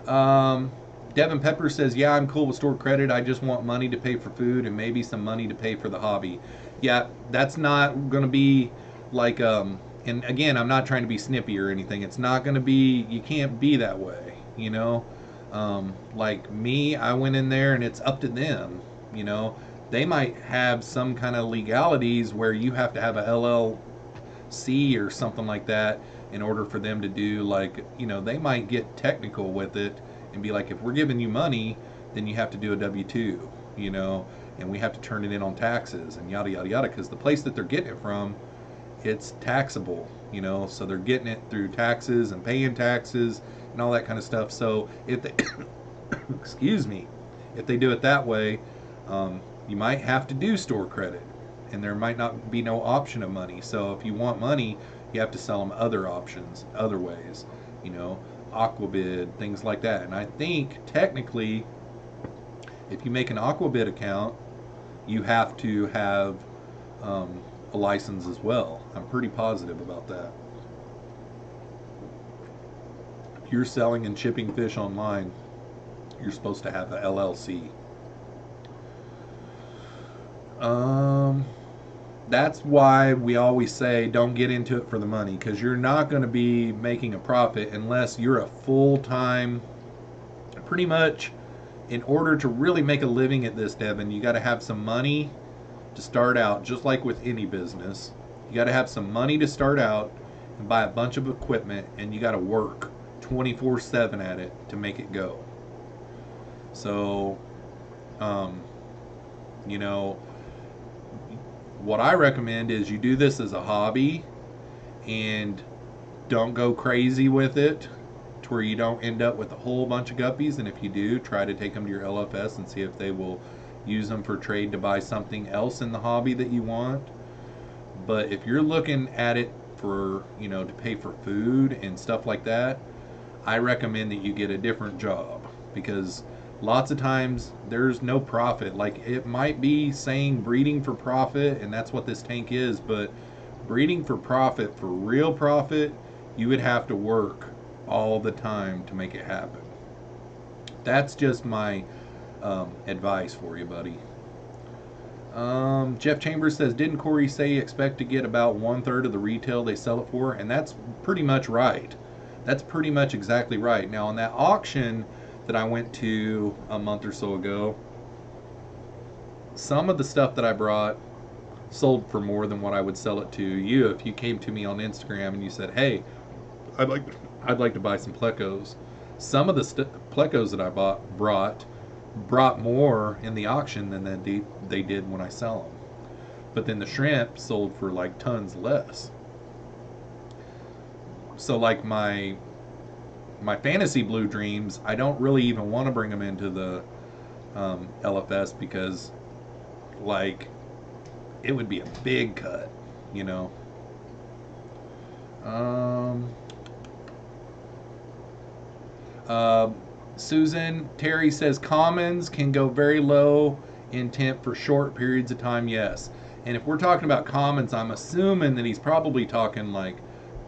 Devin Pepper says, yeah, I'm cool with store credit. I just want money to pay for food and maybe some money to pay for the hobby. Yeah, that's not going to be like, and again, I'm not trying to be snippy or anything. It's not going to be, you can't be that way, you know? Like me, I went in there and it's up to them, you know? They might have some kind of legalities where you have to have a LLC or something like that in order for them to do, like, you know, they might get technical with it and be like, if we're giving you money, then you have to do a W-2, you know, and we have to turn it in on taxes and yada yada yada, because the place that they're getting it from, it's taxable, you know, so they're getting it through taxes and paying taxes and all that kind of stuff. So if they excuse me, if they do it that way, you might have to do store credit, and there might not be no option of money. So if you want money, you have to sell them other options, other ways, you know, Aquabid, things like that. And I think technically, if you make an Aquabid account, you have to have a license as well. I'm pretty positive about that. If you're selling and shipping fish online, you're supposed to have a LLC. That's why we always say don't get into it for the money, because you're not going to be making a profit unless you're a full-time, pretty much. In order to really make a living at this, Devin, you got to have some money to start out, just like with any business. You got to have some money to start out and buy a bunch of equipment, and you got to work 24/7 at it to make it go. So, you know, what I recommend is you do this as a hobby and don't go crazy with it to where you don't end up with a whole bunch of guppies. And if you do, try to take them to your LFS and see if they will use them for trade to buy something else in the hobby that you want. But if you're looking at it for, you know, to pay for food and stuff like that, I recommend that you get a different job, because lots of times there's no profit. Like, it might be saying breeding for profit, and that's what this tank is, but breeding for profit, for real profit, you would have to work all the time to make it happen. That's just my advice for you, buddy. Jeff Chambers says, didn't Corey say you expect to get about 1/3 of the retail they sell it for? And that's pretty much right. That's pretty much exactly right. Now, on that auction that I went to a month or so ago, some of the stuff that I brought sold for more than what I would sell it to you if you came to me on Instagram and you said, hey, I'd like to buy some plecos. Some of the plecos that I brought more in the auction than they did when I sell them. But then the shrimp sold for like tons less. So like my fantasy blue dreams, I don't really even want to bring them into the LFS because like it would be a big cut, you know. Susan Terry says commons can go very low in temp for short periods of time. Yes, and if we're talking about commons, I'm assuming that he's probably talking like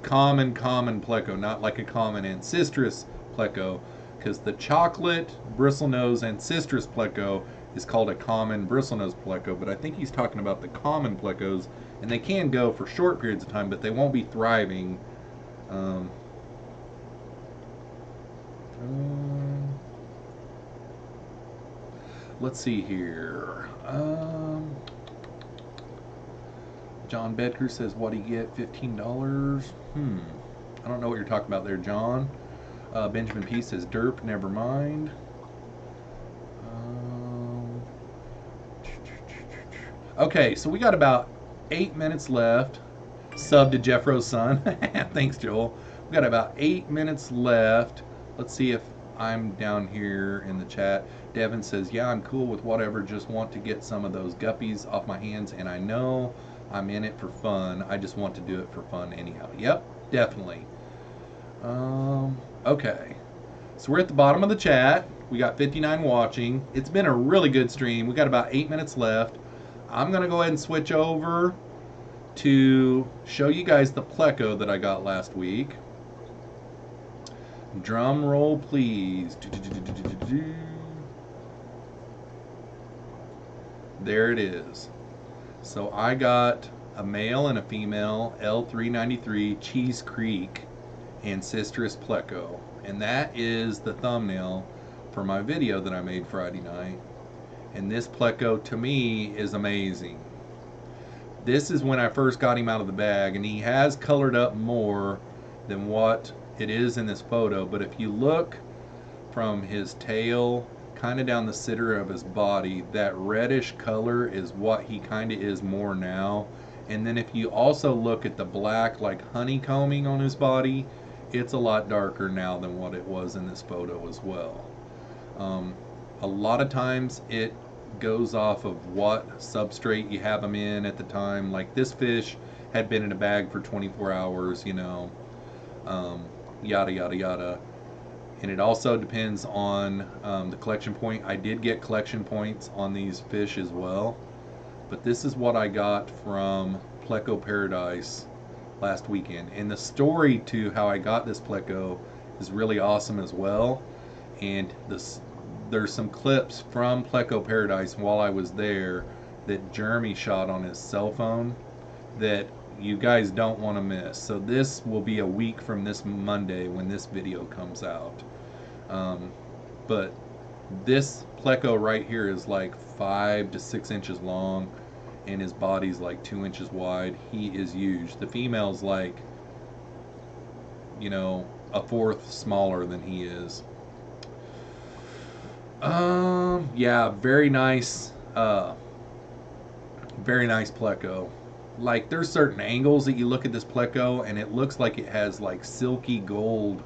common pleco, not like a common ancistrus pleco, because the chocolate bristlenose ancistrus pleco is called a common bristlenose pleco, but I think he's talking about the common plecos, and they can go for short periods of time, but they won't be thriving. Let's see here. John Bedker says, what do you get? $15? I don't know what you're talking about there, John. Benjamin P says, derp, never mind. Okay, so we got about 8 minutes left. Sub to Jeffro's son. Thanks, Joel. We got about 8 minutes left. Let's see if I'm down here in the chat. Devin says, yeah, I'm cool with whatever. Just want to get some of those guppies off my hands, and I know I'm in it for fun. I just want to do it for fun anyhow. Yep, definitely. Okay. So we're at the bottom of the chat. We got 59 watching. It's been a really good stream. We got about 8 minutes left. I'm going to go ahead and switch over to show you guys the pleco that I got last week. Drum roll, please. There it is. So I got a male and a female L393 Cheese Creek ancistrus pleco, and that is the thumbnail for my video that I made Friday night. And this pleco to me is amazing. This is when I first got him out of the bag, and he has colored up more than what it is in this photo, but if you look from his tail kind of down the center of his body, that reddish color is what he kind of is more now. And then if you also look at the black like honeycombing on his body, it's a lot darker now than what it was in this photo as well. A lot of times it goes off of what substrate you have them in at the time. Like this fish had been in a bag for 24 hours, you know, yada yada yada. And it also depends on the collection point. I did get collection points on these fish as well, but this is what I got from Pleco Paradise last weekend. And the story to how I got this pleco is really awesome as well. And there's some clips from Pleco Paradise while I was there that Jeremy shot on his cell phone that you guys don't want to miss. So this will be a week from this Monday when this video comes out. But this pleco right here is like 5 to 6 inches long, and his body's like 2 inches wide. He is huge. The female's like, you know, a fourth smaller than he is. Yeah, very nice pleco. Like there's certain angles that you look at this pleco and it looks like it has like silky gold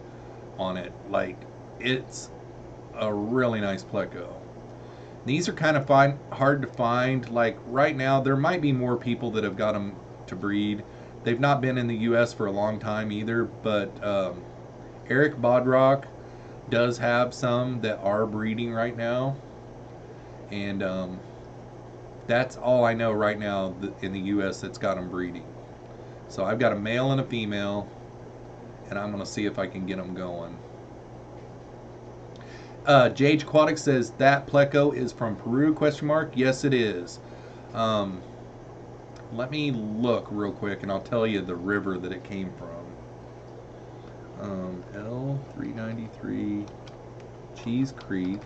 on it. Like it's a really nice pleco. These are kind of hard to find. Like right now there might be more people that have got them to breed. They've not been in the US for a long time either, but Eric Bodrock does have some that are breeding right now, and that's all I know right now in the US that's got them breeding. So I've got a male and a female, and I'm going to see if I can get them going. JH Aquatic says that pleco is from Peru, question mark. Yes, it is. Let me look real quick and I'll tell you the river that it came from. L393 Cheese Creek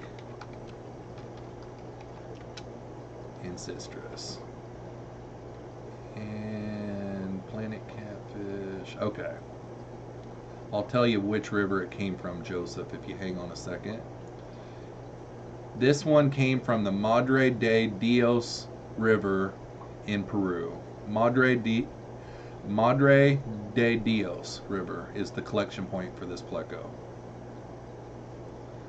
ancistrus and Planet Catfish. Okay, I'll tell you which river it came from, Joseph, if you hang on a second. This one came from the Madre de Dios River in Peru. Madre de Dios River is the collection point for this pleco,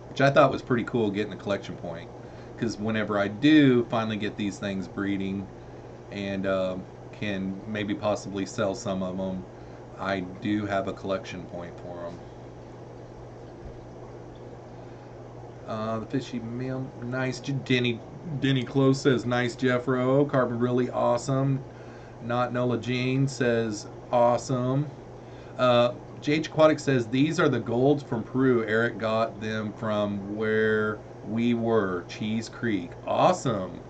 which I thought was pretty cool, getting a collection point, because whenever I do finally get these things breeding and can maybe possibly sell some of them, I do have a collection point for them. The fishy meal, nice. Denny Close says, nice, Jeffro. Carbon really awesome. Not Nola Jean says, awesome. JH Aquatic says, these are the golds from Peru. Eric got them from where we were, Cheese Creek. Awesome.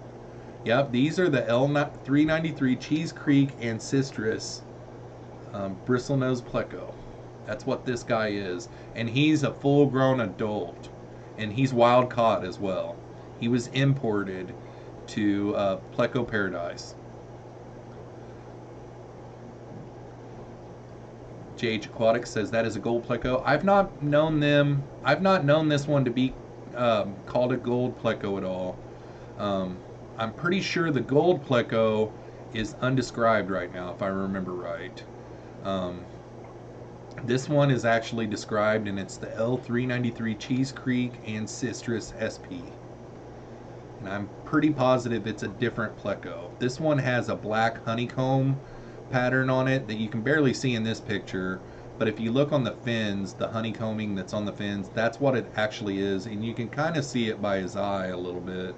Yep, these are the L393 Cheese Creek Ancestris bristlenose pleco. That's what this guy is. And he's a full-grown adult. And he's wild caught as well. He was imported to Pleco Paradise. JH Aquatic says that is a gold pleco. I've not known this one to be called a gold pleco at all. I'm pretty sure the gold pleco is undescribed right now, if I remember right. This one is actually described, and it's the L393 Cheese Creek Ancestris SP. And I'm pretty positive it's a different pleco. This one has a black honeycomb pattern on it that you can barely see in this picture, but if you look on the fins, the honeycombing that's on the fins, that's what it actually is, and you can kind of see it by his eye a little bit.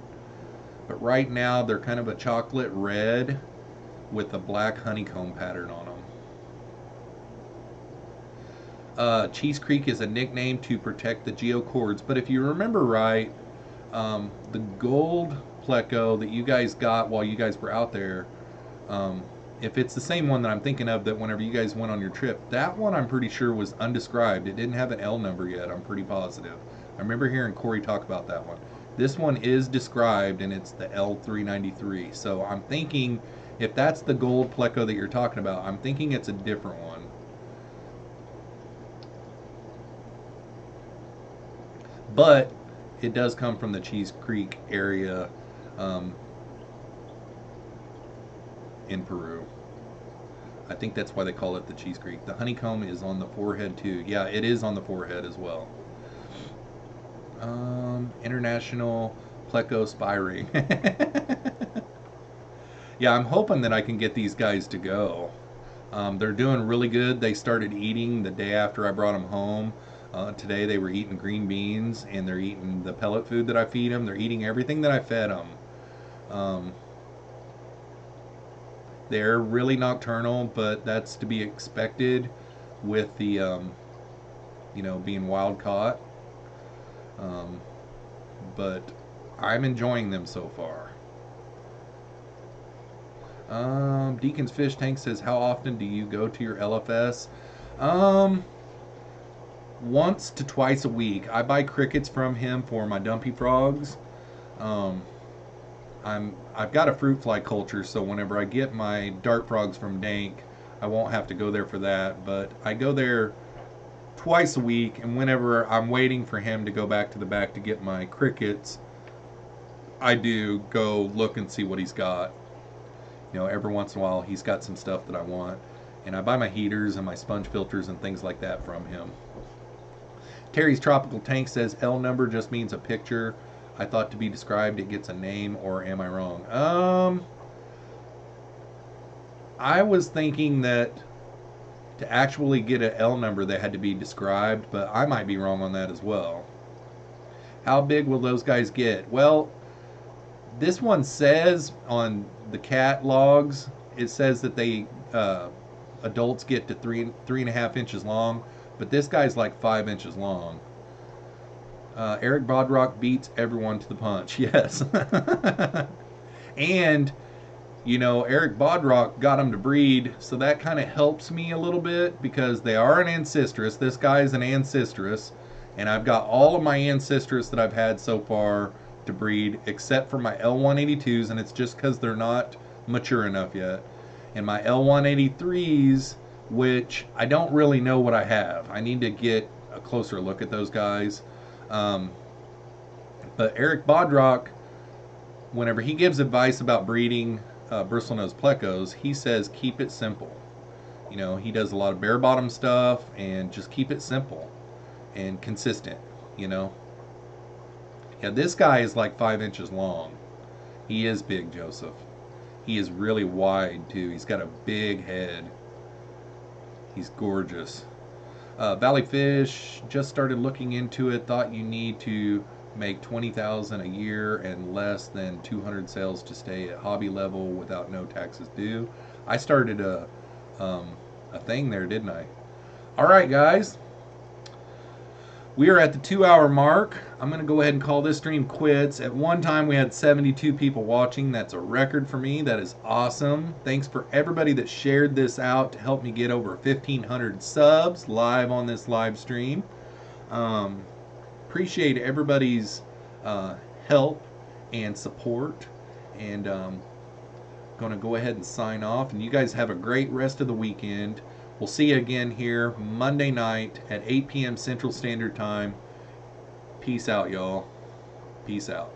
But right now they're kind of a chocolate red with a black honeycomb pattern on them. Cheese Creek is a nickname to protect the geocords, but if you remember right, the gold pleco that you guys got while you guys were out there, if it's the same one that I'm thinking of, that whenever you guys went on your trip, that one I'm pretty sure was undescribed. It didn't have an L number yet, I'm pretty positive. I remember hearing Corey talk about that one. This one is described, and it's the L393. So I'm thinking, if that's the gold pleco that you're talking about, I'm thinking it's a different one. But it does come from the Cheese Creek area in Peru. I think that's why they call it the Cheese Creek. The honeycomb is on the forehead too. Yeah, it is on the forehead as well. International Pleco Spy Ring. Yeah, I'm hoping that I can get these guys to go. They're doing really good. They started eating the day after I brought them home. Today they were eating green beans, and they're eating the pellet food that I feed them. They're eating everything that I fed them. They're really nocturnal, but that's to be expected with the, you know, being wild caught. But I'm enjoying them so far. Deacon's Fish Tank says, how often do you go to your LFS? Once to twice a week. I buy crickets from him for my dumpy frogs. I've got a fruit fly culture, so whenever I get my dart frogs from Dank, I won't have to go there for that. But I go there twice a week, and whenever I'm waiting for him to go back to the back to get my crickets, I do go look and see what he's got. You know, every once in a while he's got some stuff that I want, and I buy my heaters and my sponge filters and things like that from him. Terry's Tropical Tank says L number just means a picture. I thought to be described it gets a name, or am I wrong? I was thinking that to actually get an L number they had to be described, but I might be wrong on that as well. How big will those guys get? Well, this one says on the cat logs, it says that they adults get to 3.5 inches long, but this guy's like 5 inches long. Eric Bodrock beats everyone to the punch. Yes. And, you know, Eric Bodrock got him to breed, so that kind of helps me a little bit, because they are an Ancestris. This guy's an Ancestris, and I've got all of my Ancestris that I've had so far to breed, except for my L182s, and it's just because they're not mature enough yet. And my L183s, which I don't really know what I have. I need to get a closer look at those guys. But Eric Bodrock, whenever he gives advice about breeding bristlenose plecos, he says keep it simple. You know, he does a lot of bare bottom stuff, and just keep it simple and consistent, you know. Yeah, this guy is like 5 inches long. He is big, Joseph. He is really wide too. He's got a big head. He's gorgeous. Valley Fish, just started looking into it. Thought you need to make 20,000 a year and less than 200 sales to stay at hobby level without no taxes due. I started a thing there, didn't I? All right, guys. We are at the 2-hour mark. I'm going to go ahead and call this stream quits. At one time, we had 72 people watching. That's a record for me. That is awesome. Thanks for everybody that shared this out to help me get over 1,500 subs live on this live stream. Appreciate everybody's help and support. And going to go ahead and sign off. And you guys have a great rest of the weekend. We'll see you again here Monday night at 8 p.m. Central Standard Time. Peace out, y'all. Peace out.